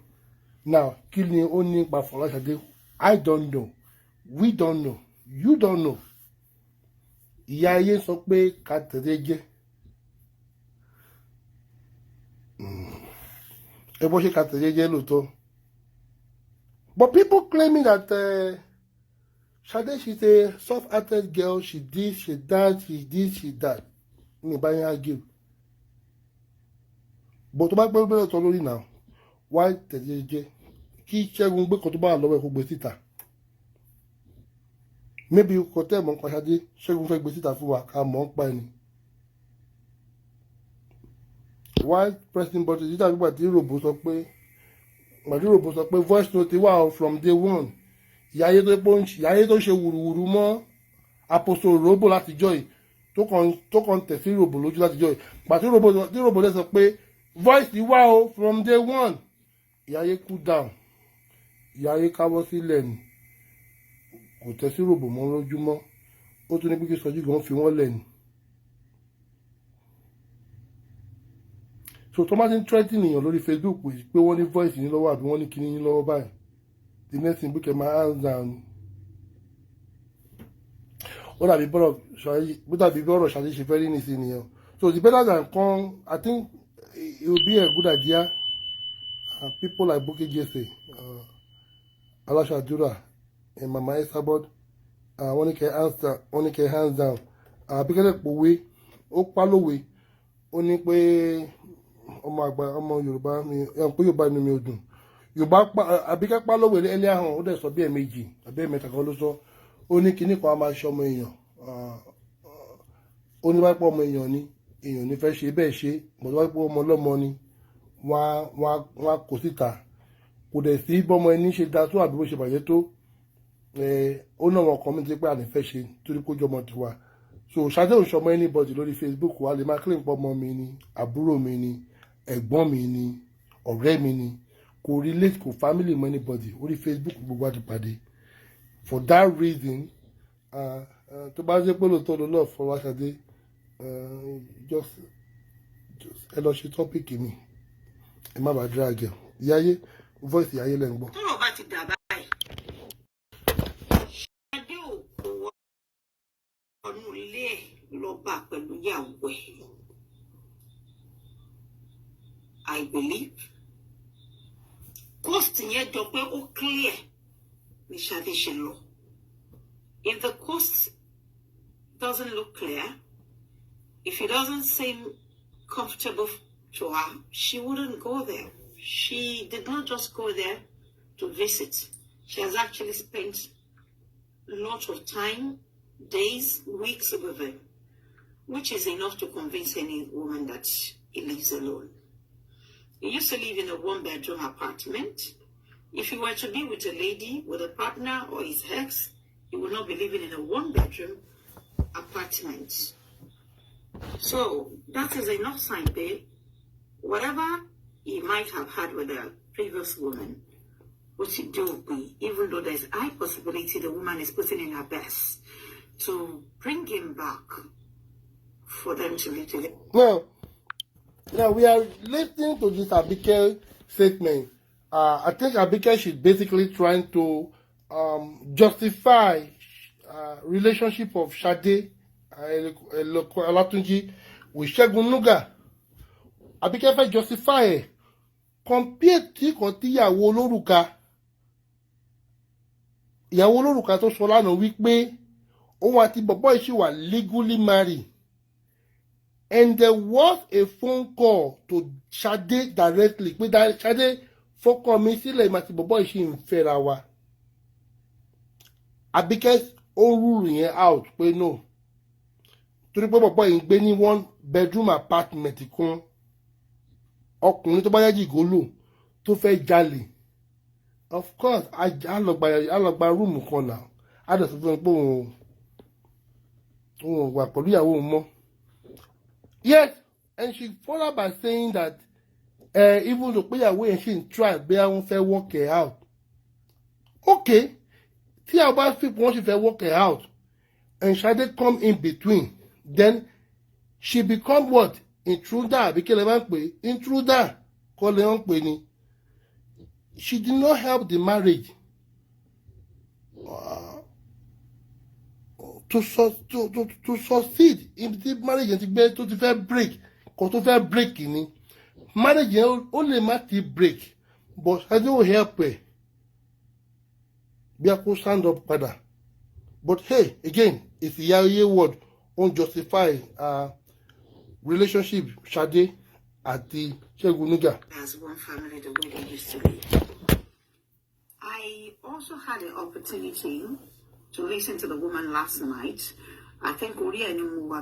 Now, killing only about Folashade, I don't know. We don't know. You don't know. Yaye sọ pé ká tẹ̀lé jẹ́. Ẹ bọ́ ṣe ká tẹ̀lé jẹ́ lóòótọ́. But people claiming that Shade, she's a soft-hearted girl. She this, she that, she this, she that. Anybody argue? But to back better tolori now. Why tejeje? Kí Ṣẹ́gun gbé kan tó bá lọ́wọ́ ẹ̀ kó gbé síta. Maybe you could tell Monk Shade, Ṣẹ́gun fẹ́ gbé síta fún wa ká mọ̀ pa ẹni. Why pressing button? This is what the robot sọ pé. Màdí robot sọ pé voice note wà from day one. Ìyáyé tó ṣe wùrùwùrù mọ́ Apostle Robo láti joy. Tó kàn tẹ̀ sí Robo lójú láti joy. Màdí robot sọ pé voice wà o from day one. Ìyáyé cool down. Ìyáyé káwọ́ sílẹ̀ ni. Kò tẹ̀ sí Robo mọ́ lójúmọ́. Ó tún ní pé kí Sọjí gan fi wọ́n lẹ̀ ni. So Thomas threatening èèyàn lórí Facebook pé wọ́n ní voice ní lọ́wọ́ àbí wọ́n ní kíní ní lọ́wọ́ báyìí. The next thing, my hands down. What have you brought up? Shall she very easy here? So the better than come, I think it would be a good idea. People like Boki Jesse, Alasha Dura, and Mama Esabod, one can hands down. Because we, Palowe, only way, Omo Yoruba, Yoruba no me do. Abike Kolawole ẹni ahọ́n ó dẹ̀ sọ bí ẹ̀mejì àbí ẹ̀mẹ́ta kan ló sọ ó ní kíní kan á máa ṣe ọmọ èèyàn ó ní bá pọ̀ ọmọ èèyàn ni èèyàn ní fẹ́ ṣe bẹ́ẹ̀ ṣe mọ̀ tó bá pọ̀ ọmọ ọlọ́mọ ni wọ́n kò síta kò dẹ̀ sí bọ́mọ ẹni ṣe da tó àbí bó ṣe bàjẹ́ tó ó náà wọn kàn mí ti pé àní fẹ́ ṣe torí kó jọmọ tiwa so Ṣadé ò ṣọmọ anybody lórí Facebook wa lè máa claim pọ̀ ọmọ mi ni àbúrò mi ni ẹ̀gbọ́n mi ni ọ̀rẹ́ mi ni kò relate kò family mọ anybody orí Facebook gbogbo àdìpàdé for that reason tó bá jẹ́ pé lóòótọ́ ló lọ́ọ̀ fọwọ́ Ṣadé just ẹ lọ ṣe topic mi ẹ má bàa drag ẹ Ìyáyé voice Ìyáyé lẹ́ ń gbọ́. tọ́rọ̀ bá ti dà báyìí Ṣadé ò kó wọnú ilé ẹ̀ lọ bá pẹ̀lú ìyàwó ẹ̀ I believe. Cost yẹn jọ pé ó clear ní Ṣadé ṣe lọ. If the cost doesn't look clear, if it doesn't seem comfortable to her, she wouldn't go there. She did not just go there to visit. She has actually spent a lot of time, days, weeks with him, which is enough to convince any woman that he lives alone. He used to live in a one-bedroom apartment. If he were to be with a lady, with a partner or his ex, he would not be living in a one-bedroom apartment. So that is enough sign there. Whatever he might have had with a previous woman what you do, even though there's high possibility the woman is putting in her best to bring him back for them to live together. Now we are listening to this Abike statement. I think Abike is basically trying to justify relationship of Shade Olatunji with Adenuga. Abike fẹ́ justify ẹ̀ compare tí kan tí ìyàwó olórùka tó sọ lánàá wípé òun àti bọ̀bọ́ yìí ṣì wà legally married. And there was a phone call to Shade directly. Pé Shade fọ́kọ mi sílẹ̀ ìmàtí bọ̀bọ́ yìí ṣì ń fẹ́ra wa. Abike ó rule yẹn out pé no. Torí pé bọ̀bọ́ yìí ń gbé ní 1 bedroom apartment kan. Ọkùnrin tó bá yá jìgólò tó fẹ́ jalè. Of course, a lọ gba room kan náà. A dẹ̀ sọ fún mi pé òun wà pẹ̀lú ìyàwó òun mọ́. Yes, and she followed by saying that even though ìyàwó yẹn ṣì ń try bí wọ́n fẹ́ work her out. Okay, tí àwọn bá fi wọ́n ṣì fẹ́ work her out and Shade come in between, then she become what? Intruder, Abike lè máa ń pè intruder kọ́ lè ń pè ní. She did not help the marriage to succeed in the marriage and to break. Because to break ni marriage only lè break, but Shade will help her. Bí a kò stand up padà. But hey, again, it's the Yahweh word unjustify relationship Shade àti Adenuga. As one family the way they used to live. I also had an opportunity to listen to the woman last night. I think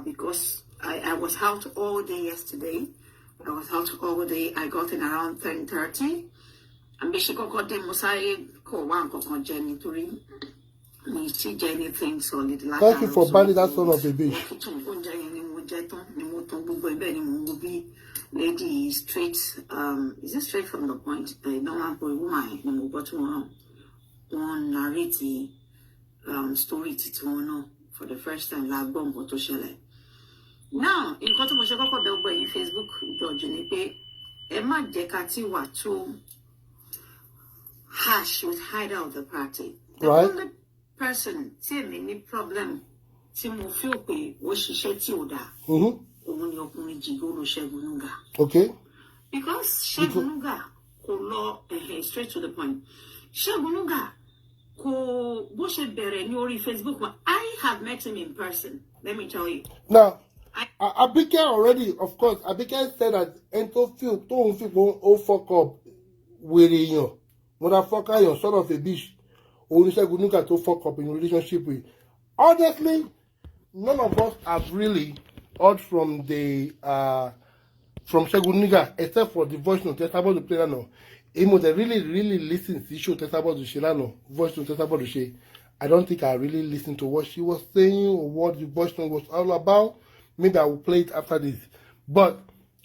because I was out all day yesterday. I was out all day. I got in around 10:30. And Bishop got them Mosai call one Jenny to read. Me see anything solid like thank you for banning that son of a bitch. Lady straight, is it straight from the point? No one boy woman, but one narrative story to for the first time, like bomb or to shell. Now, in Koto Moshako Belboy in Facebook, George Nipe, Emma Dekati were too harsh with hider of the party. The only person, see any problem, see more feel pay, was she shed you da. Okay. Because Adenuga law straight to the point. Adenuga ko Boshe Bere Nyori Facebook. I have met him in person. Let me tell you. Now, Abike already, of course, Abike said that Ento feel don't feel fuck up with you. Motherfucker, you're son of a bitch. Only Adenuga to fuck up in relationship with. Honestly, none of us have really heard from the from Adenuga except for the voice note about the player now. Emo they really listen to the show about the Shilano voice note about the She. I don't think I really listened to what she was saying or what the voice note was all about. Maybe I will play it after this. But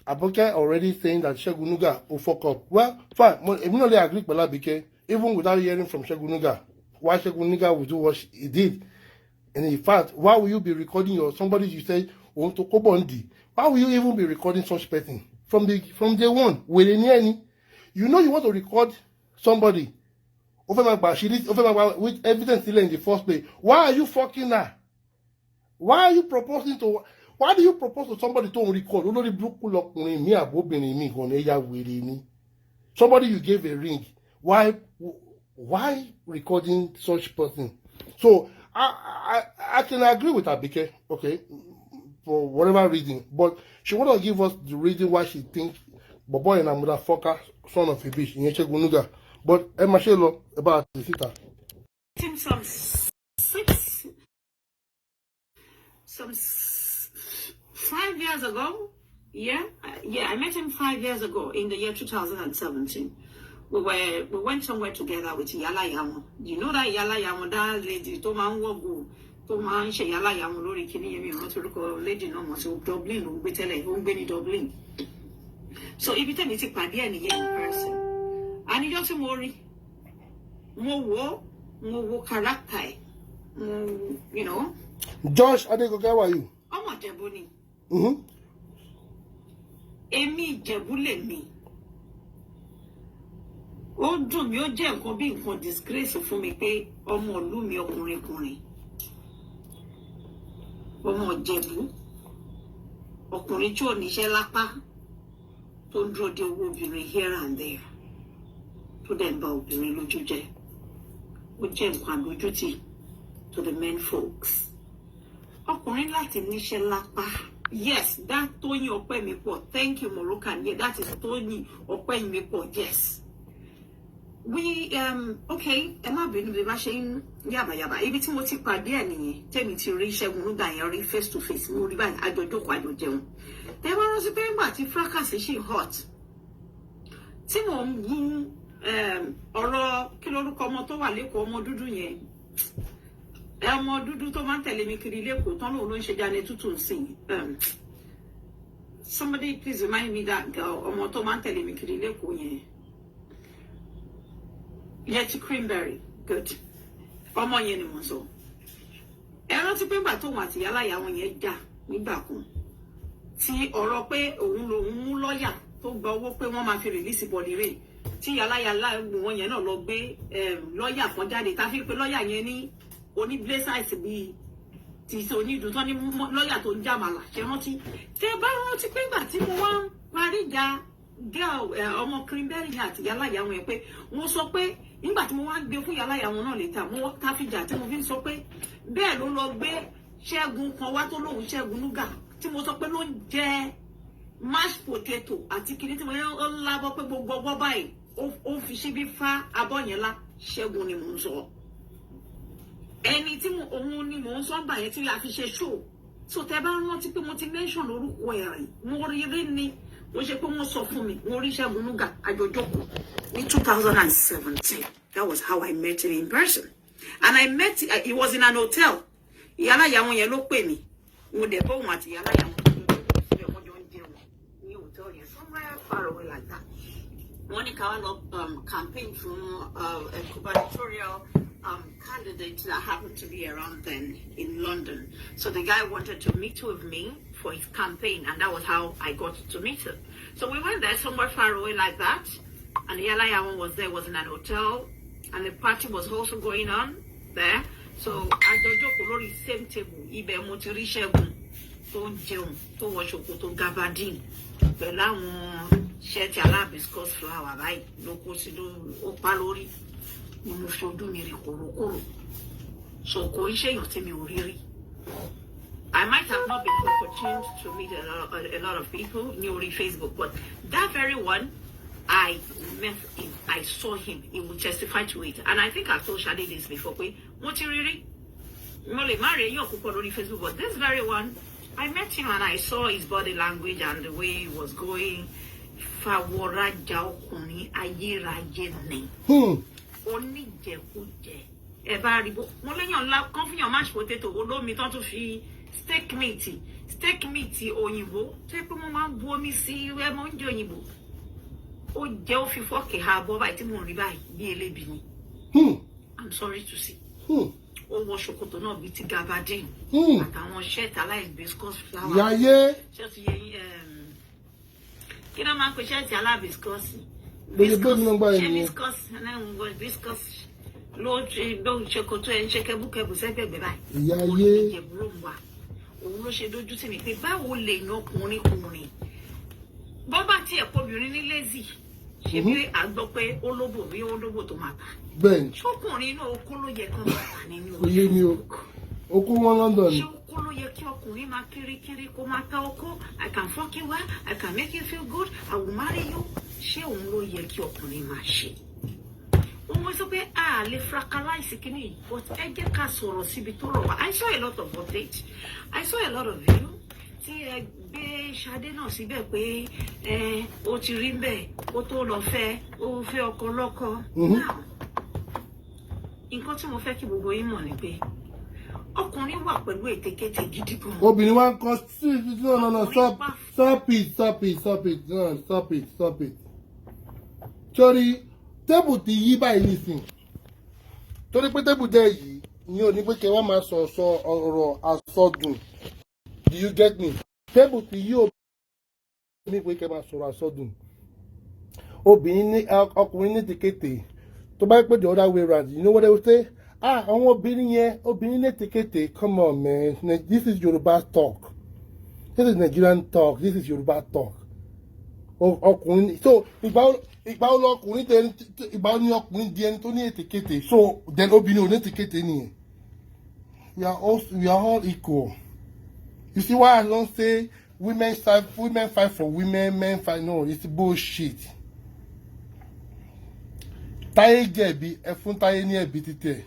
Abike already saying that Adenuga will fuck up. Well, fine. I really agree with Abike, even without hearing from Adenuga, why Adenuga will do what he did. And in fact, why will you be recording somebody you say want to Kobondi? Why will you even be recording such person from day one? You know you want to record somebody with evidence still in the first place. Why are you fucking her? Why do you propose to somebody to record? Somebody you gave a ring. Why recording such person? So I can agree with Abike, okay, for whatever reason, but she want to give us the reason why she thinks Bobo and a motherfucker son of a bitch in Adenuga. But Emma Shelo about the sitter. Some 5 years ago, I met him 5 years ago in the year 2017. We went somewhere together with Yala Yamu. You know that Yala Yamu, that lady, Toman Wogu, Toman She Yala Yamu, Lori Kini, lady no more, so Dublin, we tell her, Benny Dublin. So if you tell me, it's a in person, and you don't worry. mo wo character, you know. Josh Adenuga, how are you? Ọmọ Ìjẹ̀bú ni. Mm-hmm. Èmi Ìjẹ̀bú lèmi. Ó dùn mí, ó jẹ́ nǹkan bí nǹkan disgrace fún mi pé ọmọ ìlú mi ọkùnrin. Ọmọ Ìjẹ̀bú. Ọkùnrin tí ò níṣẹ́ lápá tó ń dúró de owó obìnrin here and there. Tó dẹ̀ ń ba obìnrin lójú jẹ́. Ó jẹ́ nǹkan àdójútì to the men folks. Ọkùnrin láti níṣẹ́ lápá. Yes, that Tóyìn Ọpẹ́mipọ̀. Thank you, Moroccan. Yeah, that is Tóyìn Ọpẹ́mipọ̀. Yes. We okay, ẹ má bínú bí bá ṣe ń yàbàyàbà. Ibi tí mo ti pàdé ẹ̀ nìyẹn. Tẹ́mi ti rí Ṣẹ́gun nígbà yẹn rí face to face. Mo rí báyìí àjọjókòó àjọjẹun. Ẹ bá rántí pé nígbà tí fracas ṣì hot. Tí mo ń gún ọ̀rọ̀ kí lórúkọ ọmọ tó wà lẹ́kọ̀ọ́ ọmọ dúdú yẹn. Ọmọ dúdú tó máa ń tẹ̀lé mi kiri lẹ́kọ̀ọ́ tán lóun ló ń ṣe jáde tútù nsìn. Somebody please remind me that girl ọmọ tó máa ń tẹ̀lé mi kiri lẹ́kọ̀ọ́ yẹn. Yeti Creamberry, good. Ọmọ yẹn ni mo sọ. Ẹ rántí pé nígbà tóun àti yálàyà wọn yẹn jà nígbà kan. Tí ọ̀rọ̀ pé òun lòun mú lọ́ọ̀yà tó gba owó pé wọ́n máa fi rìlíìsì bọ̀dì rè. Tí yálàyà wọn yẹn náà lọ gbé lọ́ọ̀yà kan jáde. Tá fi pé lọ́ọ̀yà yẹn ní oní blazers bíi ti onídùú tán ní lọ́ọ̀yà tó ń jàmàlà. Ṣé rántí? Tẹ́ bá rántí pé nígbà tí mo wá ń parí ìjà girl ọmọ Creamberry àti yálàyà wọn yẹn pé wọ́n sọ pé nígbà tí mo wá gbé fún yàrá ìyàwó náà létà mo káfíjà tí mo fi ń sọ pé bẹ́ẹ̀ ló lọ gbé Ṣẹ́gun kan wá tó lóun Ṣẹ́gun Núgà tí mo sọ pé ló ń jẹ mashed potato àti kìíní tí mo yẹn ń lábọ́ pé gbogbo ọgbọ́ báyìí ó fi ṣíbí fá abọ́ yẹn lá Ṣẹ́gun ni mò ń sọ ẹni tí òun ni mò ń sọ gbà yẹn tí a fi ṣe show so tẹ bá rántí pé mo ti mention orúkọ ẹ̀rìn mo rí rí ni mo ṣe pé wọ́n sọ fún mi mo rí Ṣẹ́gun Núgà àjọjọ́kọ̀ in 2017. That was how I met him in person. And I met him, it was in an hotel. Yàrá ìyàwó yẹn ló pè mí. Mo dẹ̀ bọ́ òun àti yàrá ìyàwó ní hotel yẹn somewhere far away like that. Wọ́n ní ká wá lọ campaign fún a gubernatorial candidate that happened to be around then in London. So the guy wanted to meet with me for his campaign, and that was how I got to meet him. So we went there somewhere far away like that. And the Yalayawan was there, was in an hotel, and the party was also going on there. So I don't joke, the same table, Ibe Motiri Shegun, to Jim, to Washoko, to Gabadin, Belamon, Shetala, Biscos flower, right? No Cosido, Opalori, Mushodu Mirikoro. So Koisha, you tell me, Uriri. I might have not been opportune to meet a lot of people, newly Facebook, but that very one, I met him, I saw him, he will testify to it. And I think I've told Shadi this before. Facebook, but this very one, I met him and I saw his body language and the way he was going. Mashed potato, steak meat, òyìnbó. Tẹ́ pé mo máa ń bu omi sí ẹ mo ń jẹ òyìnbó. Ó jẹ́ ó fi fọ́ọ̀kì ha bọ́ báyìí tí mo rí báyìí bí elébi ni. I'm sorry to say. Ó wọ ṣòkòtò náà bíi ti gabardine. Àtàwọn shirt aláìbiscuit flower. Yáyé. Shirt yẹn kí ló máa ń pe shirt aláìbiscuit? Viscous ló ṣòkòtò ẹ̀ ń ṣe kẹ́bùkẹ́bù sẹ́gbẹ̀gbẹ̀ báyìí. Yáyé. Òun ló ṣe dójú sí mi pé báwo lè yan ọkùnrin bọ́ bá tiẹ̀ kọbìnrin ní lazy ṣe bí àgbọ̀ pé olóbò bí olóbò tó máa ta bẹ́ẹ̀ ṣọkùnrin náà okó ló yẹ kán máa ta nínú oyè ni o okó wọn London ni ṣé okó ló yẹ kí ọkùnrin máa kiri kó máa ta okó I can fuck you well I can make you feel good I will marry you ṣé òun ló yẹ kí ọkùnrin máa ṣe wọ́n sọ pé a lè fracalize kìíní but ẹ jẹ́ ká sọ̀rọ̀ síbi tó rọ̀ wá I saw a lot of updates I saw a lot of you tí ẹ gbé Ṣadé náà síbẹ̀ pé ó ti rí bẹ́ẹ̀ ó tó lọ fẹ́ ó fẹ́ ọkọ lọ́kọ. Nǹkan tí mo fẹ́ kí gbogbo yín mọ̀ ni pé ọkùnrin wà pẹ̀lú ètekéte gidi gan. Obìnrin wa ń kọ sí no stop it. Torí tébù ti yí báyìí nísìn torí pé tébù dẹ́ yìí ìyẹn ò ní pé kí wọ́n máa sọ ọ̀rọ̀ àsọdùn. Do you get me? Tébù tí yóò ní pé kí wọ́n máa sọ̀rọ̀ àsọdùn. Obìnrin ní ọkùnrin ní tìkété tó bá pé the other way round, you know what they will say? Àwọn obìnrin ní tìkété, come on man, this is Yoruba talk. This is Nigerian talk. This is Yoruba talk. Ọkùnrin, so ìgbà wo ọkùnrin di ẹni tó ní ètìkété, so then obìnrin ò ní ètìkété nìyẹn. We are all equal. You see why I don't say women fight for women, men fight? No, it's bullshit. Táyé jẹ̀bi, ẹ fún Táyé ní ẹ̀bi títẹ̀.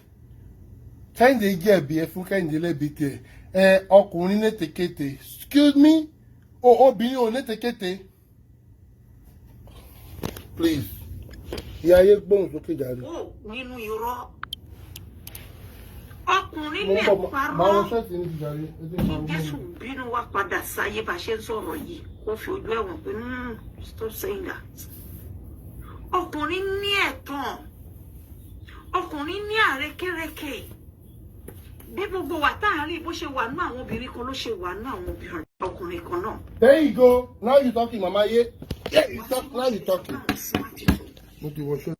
Kẹ́hìndé jẹ̀bi, ẹ fún Kẹ́hìndé lẹ́bi títẹ̀. Ọkùnrin ní ètìkété. Excuse me? Obìnrin ò ní ètìkété. Please. Ìyá ayé gbóhùn sókè jàre. Nínú irọ́. Ọkùnrin lè parọ́. Jésù bínú wa padà sáyé bá ṣe ń sọ̀rọ̀ yìí. Ó fi ojú ẹ̀wọ̀n pé stop saying that. Ọkùnrin ní ẹ̀tàn. Ọkùnrin ní àrékérekè. Bí gbogbo wa tá à ń rí bó ṣe wà ní àwọn obìnrin kan ló ṣe wà ní àwọn obìnrin ọkùnrin kan náà. There you go. Now you talking, Mama Ye. Yeah, now you talking. Mo ti wọ ṣọ́.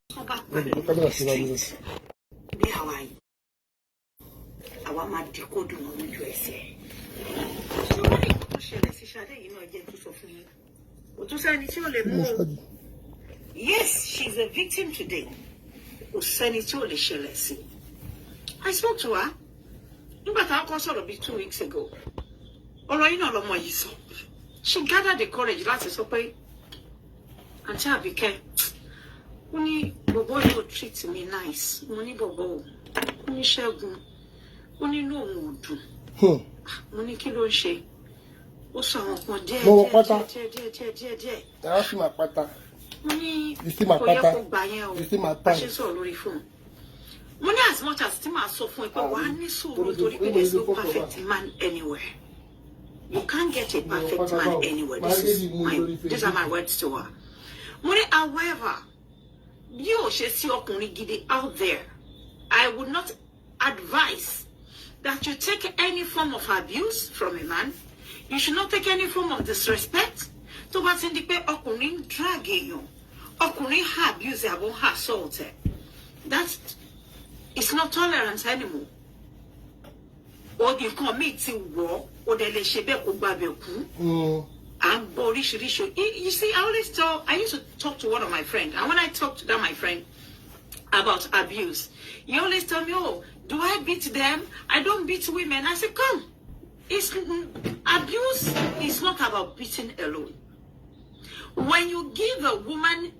Bí àwa yìí, àwa máa di kóòdù wọn lójú ẹsẹ̀. Ṣé wọ́n ní kó ṣẹlẹ̀ sí Ṣadé yìí náà jẹ́ tó sọ fún yín? Òtún sẹ́ni tí ò lè mú o. Yes, she's a victim today. Kò sẹ́ni tí ò lè ṣẹlẹ̀ sí. I spoke to her. Nígbà táwọn kan sọ̀rọ̀ bíi 2 weeks ago. Ọ̀rọ̀ yìí náà lọmọ yìí sọ. She gathered the courage láti sọ pé Aunty Abike, ó ní bọ̀bọ̀ yóò treat me nice. Mo ní bọ̀bọ̀ o. Ó ní Ṣẹ́gun. Ó ní inú òun ò dùn. Mo ní kí ló ń ṣe? Ó sọ àwọn kan díẹ̀. Ẹ sì máa pátá. Mo ní kò yẹ kó gbà yẹn o. Bá ṣe sọ̀rọ̀ lórí fóònù. Mo ní as much as tí màá sọ fún ẹ pé wàá ní sùúrù torí pé there's no perfect man anywhere. You can't get a perfect man anywhere. These are my words to her. Money, however, you should see ọkùnrin gidi out there. I would not advise that you take any form of abuse from a man. You should not take any form of disrespect. To bá ti di pé ọkùnrin drag èèyàn, ọkùnrin abuse àbọ̀ assault. That is not tolerance anymore. Or you commit to war. Or they shebe ko gbabe ku. And oríṣiríṣi. You see, I used to talk to one of my friends, and when I talked to that my friend about abuse, he always tell me, "Oh, do I beat them? I don't beat women." I said, "Come, abuse is not about beating alone. When you give a woman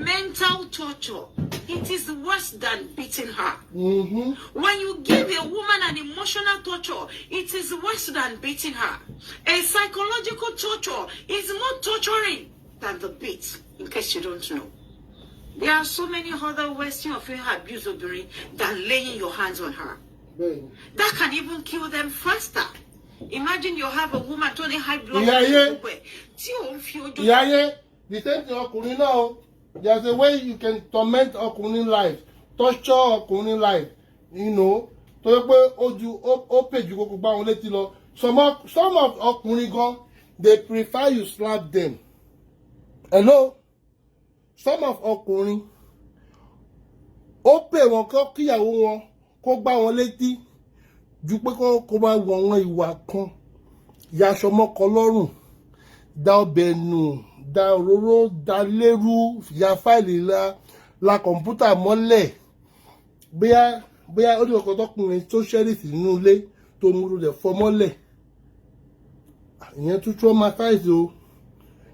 mental torture, it is worse than beating her. When you give a woman an emotional torture, it is worse than beating her. A psychological torture is more torturing than the beat, in case you don't know. There are so many other ways of abuse Obìnrin than laying your hands on her. That can even kill them faster. Imagine you have a woman to the high blood pressure. The same thing ọkùnrin náà. There's a way you can torment ọkùnrin life, torture ọkùnrin life, you know. Tó yẹ pé ó pè ju gbogbo bá wọn létí lọ. Some of ọkùnrin gan, they prefer you slap them. Hello? Some of ọkùnrin, ó pè wọn kó kíyàwó wọn kó gbá wọn létí ju pé kó máa wọ wọn ìwà kan. Ya aṣọ mọ́kọ lọ́rùn, dá ọbẹ̀ nù, dá òróró, dá lérú, ya fáìlì la kọ̀ǹpútà mọ́lẹ̀. Bóyá ó ní ọkọ̀ tọkùnrin tó ṣẹ́rìsì nínú ilé tó mú rẹ̀ fọ́ mọ́lẹ̀. Ìyẹn tún traumatize o.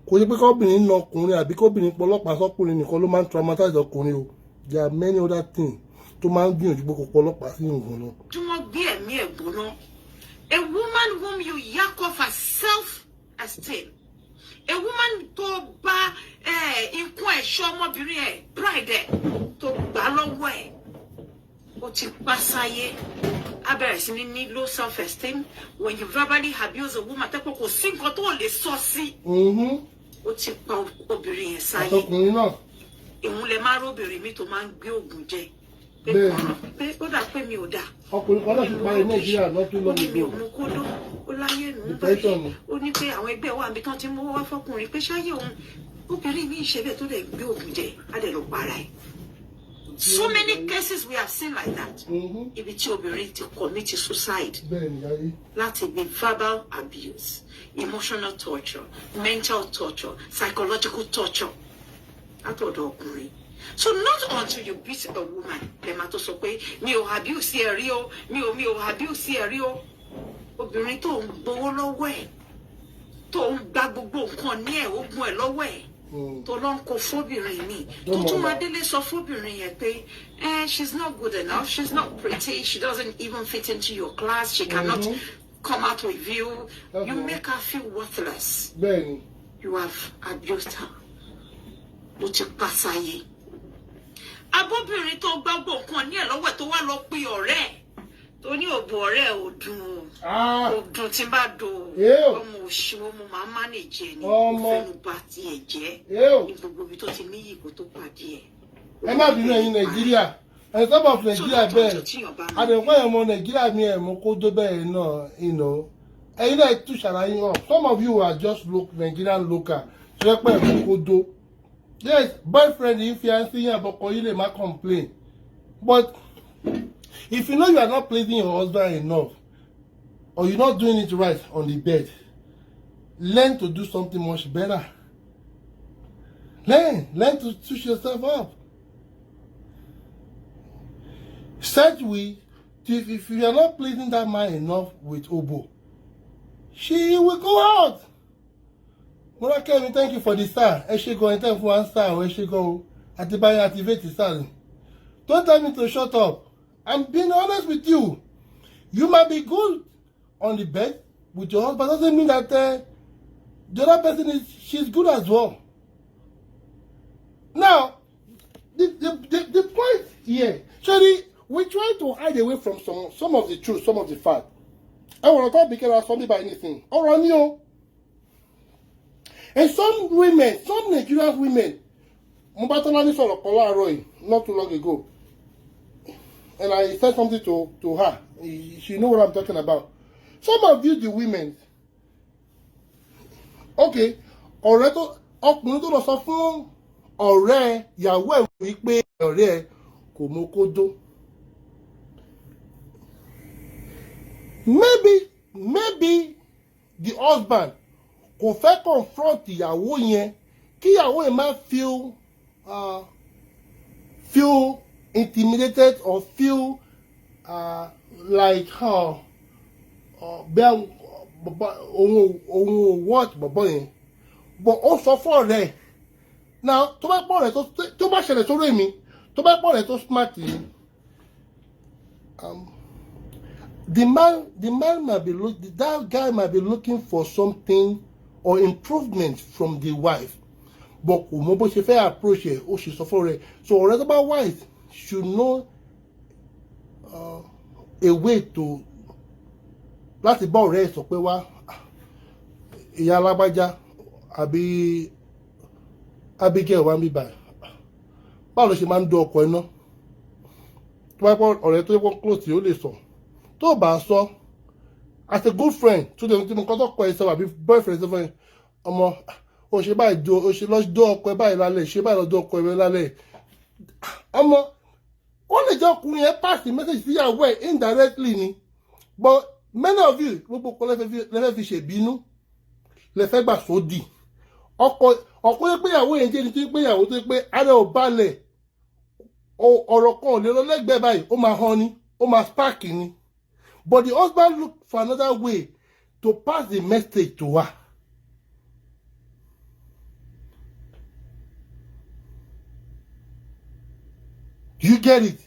Kò ṣe pé kọ́bìnrin na ọkùnrin àbí kọ́bìnrin pọlọ́pàá sọ́kùnrin nìkan ló máa ń traumatize ọkùnrin o. There are many other things tó máa ń gbìyànjú pé kò pọlọ́pàá sí nǹkan náà. Tí wọ́n gbé ẹ̀mí ẹ̀ gbóná. A woman whom you yak off her self-esteem. A woman tó bá ikú ẹ̀ṣọ́ ọmọbìnrin ẹ̀ pride ẹ̀ tó gbà lọ́wọ́ ẹ̀. Ó ti pa sáyé. Abẹ́rẹ́ sí ní low self-esteem. When you verbally abuse a woman, tẹ́pọ̀ kò sí nǹkan tó lè sọ sí. Ó ti pa obìnrin yẹn sáyé. Àtọkùnrin náà. Ìmúlẹ̀ máa róbìnrin mi tó máa ń gbé òògùn jẹ. pé ó dà pé mi ò dà. Ọkùnrin kan náà ti parí Nàìjíríà lọ́tún lọ́dún. Mi ò mú kódó ó láyé nù báyìí ó ní pé àwọn ẹgbẹ́ wa àbí tán ti mú wá fọkùnrin pé ṣáyé òun obìnrin mi ṣe bẹ́ẹ̀ tó lè gbé òògùn jẹ á dẹ̀ lọ para ẹ̀. So many cases we have seen like that. Ibi tí obìnrin ti commit suicide láti bí verbal abuse, emotional torture, mental torture, psychological torture. Látọ̀dọ̀ ọkùnrin. So not until you beat a woman, lẹ́ẹ̀ma tó sọ pé mi ò abuse ẹ̀ rí o, mi ò abuse ẹ̀ rí o. Obìnrin tó ń gbowó lọ́wọ́ ẹ̀, tó ń gba gbogbo nǹkan ní ẹ̀, ogun ẹ̀ lọ́wọ́ ẹ̀. Tó lọ ń kó fóbìnrin mi tó tún máa délé sọ fóbìnrin yẹn pé she's not good enough, she's not pretty, she doesn't even fit into your class, she cannot come out with you. You make her feel worthless. You have abused her. Ó ti pàṣàyè. Abóbìnrin tó gbàgbọ́ nǹkan ní ẹ̀ lọ́wọ́ ẹ̀ tó wá lọ pé ọ̀rẹ́ tó ní òbò ọ̀rẹ́ ò dùn ò dùn tí bá do ọmọ òṣìwọ́ mo máa manage ni ìfẹ́nu bá tiẹ̀ jẹ́ ní gbogbo ibi tó ti níyì kó tó pàdé ẹ̀. Ẹ má bínú ẹ̀yin Nàìjíríà ẹ̀ sábà fún Nàìjíríà bẹ́ẹ̀ àdẹ̀kọ́ ẹ̀ mọ Nàìjíríà mi ẹ̀ mọ kó dó bẹ́ẹ̀ náà ẹ̀yin náà tún ṣàlàyé hàn some of you are just Nigerian local ṣe é pẹ́ ẹ̀ mọ kó dó. Yes, boyfriend influencing you about you may complain. But if you know you are not pleasing your husband enough, or you're not doing it right on the bed, learn to do something much better. Learn to touch yourself up. Such way, if you are not pleasing that man enough with Obo, she will go out. Murakemi, thank you for the star. Ẹ ṣé gan, thank you for one star. Ẹ ṣé gan. Atibayi activate the star. Don't tell me to shut up. I'm being honest with you. You might be good on the bed with your husband, doesn't mean that the other person she's good as well. Now, the point here, Sherry, we try to hide away from some of the truth, some of the fact. I want to talk because something by anything. All right, you. And some women, some Nigerian women, Mubatalani saw Kolawole not too long ago, and I said something to her. She know what I'm talking about. Some of you, the women, okay, ọ̀rẹ́ tó ọkùnrin tó lọ sọ fún ọ̀rẹ́ ìyàwó ẹ̀ wípé ọ̀rẹ́ ẹ̀ kò mọ kódó. Maybe the husband kò fẹ́ confront ìyàwó yẹn kí ìyàwó yẹn má feel intimidated or feel like bẹ́ẹ̀ òun what bọ̀bọ̀ yẹn but ó sọ fún ọ̀rẹ́ now tó bá pọ̀ rẹ̀ tó bá ṣẹlẹ̀ sórí mi tó bá pọ̀ rẹ̀ tó smart yìí the man might be that guy might be looking for something or improvement from the wife but kò mọ bó ṣe fẹ́ approach ẹ̀ ó ṣe sọ fún rẹ̀ so ọ̀rẹ́ tó bá wife should know a way to láti bá ọ̀rẹ́ ẹ̀ sọ pé wá ìyá alágbájá àbí Abike wá ń bí báyìí báwo ló ṣe máa ń dún ọkọ ẹ̀ náà tó bá pọ̀ ọ̀rẹ́ tó yẹ kó close ó lè sọ tó bá sọ as a good friend tó lè tí mo kọ́ tó kọ ẹ sọ àbí boyfriend sọ fún ẹ ọmọ o ṣe báyìí do o ṣe lọ dún ọkọ ẹ báyìí lálẹ́ ṣe báyìí lọ dún ọkọ ẹ lálẹ́ ọmọ ó lè jẹ́ ọkùnrin yẹn pass the message síyàwó ẹ̀ indirectly ni but many of you gbogbo kan lẹ́fẹ́ fi ṣèbínú lẹ́fẹ́ gbà sódì ọkọ yẹn pé ìyàwó yẹn jẹ́ ni tó yẹ pé ìyàwó tó yẹ pé ara ò balẹ̀ ọ̀rọ̀ kan ò lè lọ lẹ́gbẹ̀ẹ́ báyìí ó máa hàn ni ó máa spark ni but the husband look for another way to pass the message to her. You get it?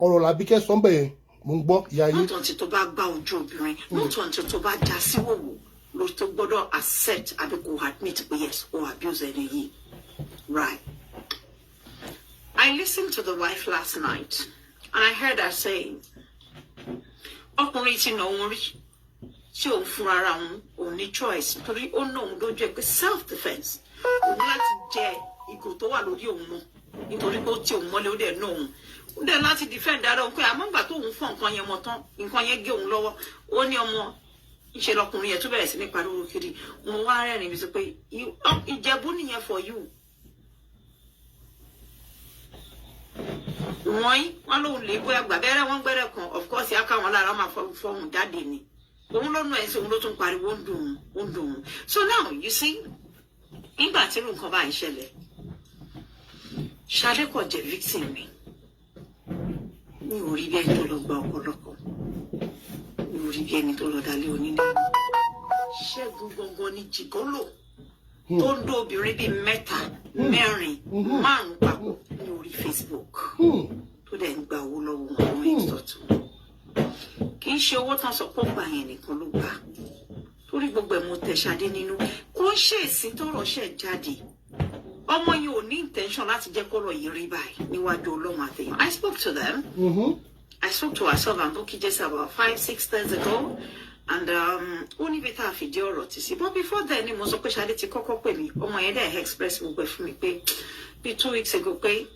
Ọ̀rọ̀ làbíkẹ́ sọ́nbẹ̀ yẹn mo ń gbọ́ ìyá yìí. Not until tó bá gbá ojú obìnrin, not until tó bá já sí wòwò ló tó gbọ́dọ̀ accept àbí kò admit pé yes or abuse ẹni yìí. Right. I listened to the wife last night and I heard her saying, ọkùnrin tí nà òun rí tí òun fúnra ara òun ní choice torí ó ná òun lójú ẹ pé self defence òun láti jẹ ìgò tó wà lórí òun mọ́ nítorí pé ó tí òun mọ́lé ó dẹ̀ ná òun dẹ̀ láti defend ara òun pé àmọ́ ìgbà tóun fọ́ nǹkan yẹn mọ́ tán nǹkan yẹn gé òun lọ́wọ́ ó ní ọmọ ìṣe lọkùnrin yẹn tó bẹ̀rẹ̀ sí ní pariwo kiri òun wá rẹ́rìn bí sọ pé Ìjẹ̀bú nìyẹn for you. wọ́n lóun lè bóyá gbàbẹ́rẹ́ wọ́n gbẹ́rẹ́ kan of course yà káwọn lára máa fọhùn jáde ni òun ló nù ẹ̀ sí òun ló tún pariwo ó ń dùn òun. So now you see nígbà tí irú nǹkan bá ń ṣẹlẹ̀ Ṣadé kò jẹ́ victim mi ò rí bí ẹni tó lọ gba ọ̀pọ̀lọpọ̀ mi ò rí bí ẹni tó lọ dalé onílé Ṣẹ́gun gangan ní jìgọ́lò tó ń dó obìnrin bíi 3, 4, 5 papọ̀ ní orí Facebook tó dẹ̀ ń gba owó lọ́wọ́ wọn ní ìtọ́tún kì í ṣe owó tán sọ pé ó gbà yẹn nìkan ló gbà torí gbogbo ẹ̀ mo tẹ̀ Ṣadé nínú kó ń ṣe èsì tọrọ ṣẹ̀ jáde ọmọ yìí ò ní intention láti jẹ́ kọ́rọ̀ yìí rí báyìí níwájú Ọlọ́run àtẹ̀yìn. I spoke to them. I spoke to herself and Bukky just about 5-6 days ago and ó ní bí tá a fìdí ọ̀rọ̀ tì sí but before then ni mo sọ pé Ṣadé ti kọ́kọ́ pè mí ọmọ yẹn dẹ̀ express gbogbo ẹ̀ fún mi pé bí 2 weeks ago pé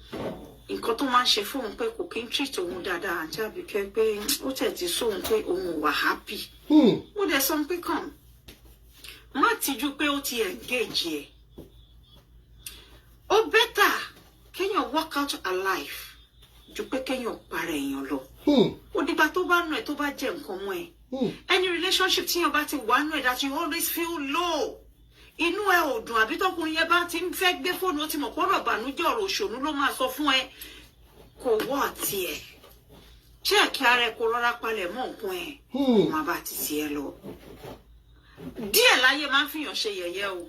nǹkan tó máa ń ṣe fóun pé kò kí n treat òun dáadáa àti Àbíkẹ́ pé ó tẹ̀ ti sóun pé òun ò wà happy. ó dẹ̀ sọ pé kàn má tijú pé ó ti engage ẹ̀. Ó better kéèyàn work out a life ju pé kéèyàn para èèyàn lọ. Ó dìgbà tó bá nù ẹ tó bá jẹ nǹkan mọ́ ẹ. Any relationship tí yàn bá ti wà nù ẹ that you always feel low. Inú ẹ ò dùn àbí tọkùnrin yẹn bá ti ń fẹ́ gbé fóònù ó ti mọ̀ pọ́nrọ̀ bànújẹ́ ọ̀rọ̀ òṣònú ló máa sọ fún ẹ. Kò wọ́ àti ẹ̀. Check ara ẹ kó rọra palẹ̀ mọ́ nǹkan ẹ̀. Ó máa bá ti tiẹ̀ lọ. Díẹ̀ láyé máa ń fìyàn ṣe yẹ̀yẹ́ o.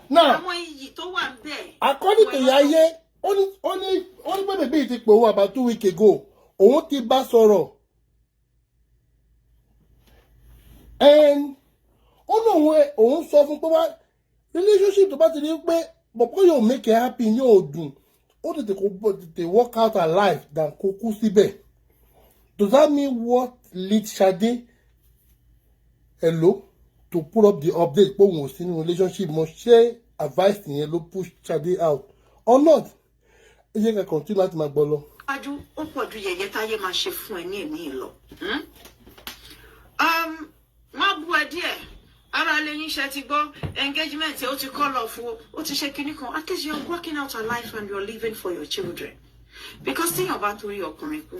Now, according to Yaye, only when the ti pè about 2 weeks ago, òun ti bá sọ̀rọ̀. And òun sọ fún pé wá relationship tó bá ti rí pé bọ̀pọ̀ yóò make her happy yóò dùn. Ó tètè work out her life than kó kú síbẹ̀. Does that mean what lead Ṣadé to put up the update pé òun ò sí ní relationship mo ṣe advice yẹn ló push Ṣadé out or not? Ẹ jẹ́ ká continue láti máa gbọ́ lọ. Ajú ó pọ̀ ju yẹ̀yẹ́ táyé máa ṣe fún ẹ ní èmi lọ. Má bú ẹ díẹ̀ ara lẹ́yìn iṣẹ́ ti gbọ́ engagement ó ti call off ó ti ṣe kinní kan at least you're working out a life and you're living for your children because tíyàn bá torí ọkùnrin kú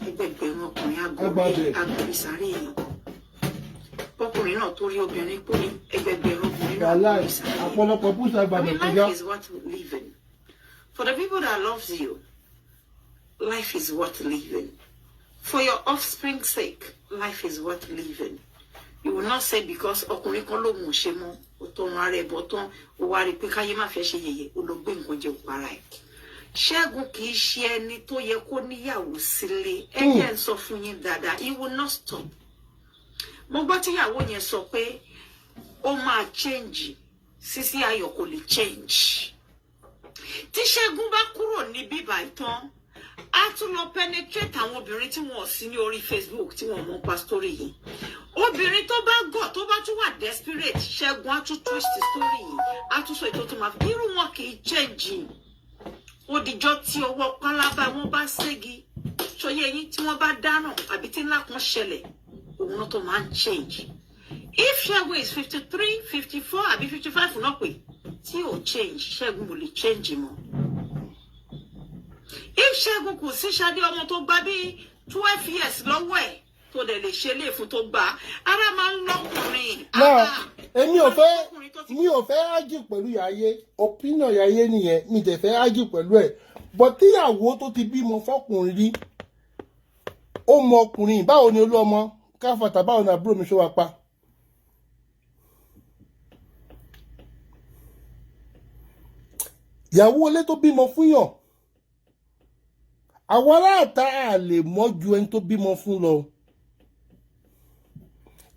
ẹgbẹgbẹ̀rún ọkùnrin àgọ́ ìsàrí èèyàn ọkùnrin náà torí obìnrin kú ní ẹgbẹgbẹ̀rún ọkùnrin náà ìsàrí. I mean, life is worth living. For the people that loves you, life is worth living. For your offspring's sake, life is worth living. You will not say because ọkùnrin kan lòun ò ṣe mọ́ ó tó ń ara ẹ̀ bọ́ tán ó wá rí pé káyé má fẹ́ ṣe yẹ̀yẹ́ ó lọ gbé nǹkan jẹ òpara ẹ̀. Ṣẹ́gun kì í ṣe ẹni tó yẹ kó níyàwó sílé ẹ jẹ́ ń sọ fún yín dáadáa he will not stop. Mo gbọ́ tíyàwó yẹn sọ pé ó máa change Sisi Ayọ̀ kò lè change. Tí Ṣẹ́gun bá kúrò ní bíbá ìtàn a tún lọ penetrate àwọn obìnrin tí wọn ò sí ní orí Facebook tí wọn mọ pa story yìí. Obìnrin tó bá gọ̀ tó bá tún wà desperate Ṣẹ́gun á tún twist story yìí á tún sọ ètò tó máa fi irú wọn kì í change. Ó dijọ́ tí ọwọ́ pálábá wọn bá ségi ṣòye yín tí wọ́n bá dáná àbí tí ńlá kan ṣẹlẹ̀ òun náà tó máa ń change. If Ṣẹ́gun is 53, 54 àbí 55 náà pé tí ò change Ṣẹ́gun ò lè change mọ́. If Ṣẹ́gun kò sí Ṣadé ọmọ tó gbà bí 12 years lọ́wọ́ ẹ̀ tó dẹ̀ lè ṣe lé fún tó gbà ara máa ń lọ́kùnrin. Èmi ò fẹ́ ájù pẹ̀lú Yaye opinion Yaye nìyẹn mi dẹ̀ fẹ́ ájù pẹ̀lú ẹ̀ but tíyàwó tó ti bímọ fọkùnrin rí ó mọ ọkùnrin báwo ni olú ọmọ káfàtà báwo ni àbúrò mi ṣe wà pa. Ìyàwó ilé tó bímọ fún yàn àwọn aláàtà à lè mọ̀ ju ẹni tó bímọ fún lọ.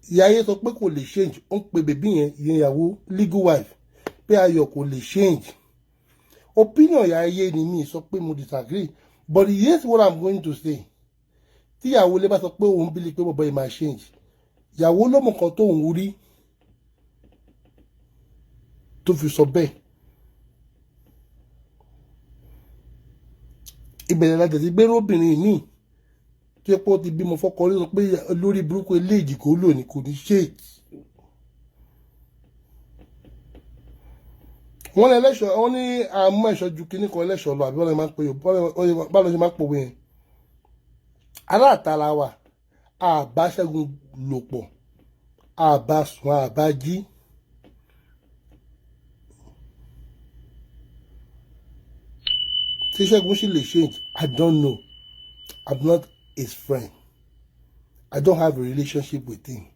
Yaye sọ pé kò lè change ó ń pe bèbí yẹn ìyàwó legal wife pé Ayọ̀ kò lè change. Opinion Yaye ni mi sọ pé mo disagree but here's what I'm going to say. Tí ìyàwó ilé bá sọ pé òun bílí pé bọ̀bọ̀ yìí máa change ìyàwó lọ́mọ kan tó ń rí tó fi sọ bẹ́ẹ̀. ìbẹ̀rẹ̀ láti ti gbéró obìnrin míì tó yẹ pé ó ti bímọ fọ́kọ nínú pé lórí burúkú eléjì kò lò ní kò ní ṣe. wọ́n ní ẹlẹ́ṣọ̀ wọ́n ní àmọ́ ẹ̀ṣọ́ ju kíní kan ẹlẹ́ṣọ̀ lọ àbí wọ́n lè máa ń pè báwo ṣe máa ń pòwe yẹn. aláàtàlà wa àbá Ṣẹ́gun lò pọ̀ àbá sùn àbá jí. tí Ṣẹ́gun sì lè change I don't know. I'm not his friend. I don't have a relationship with him.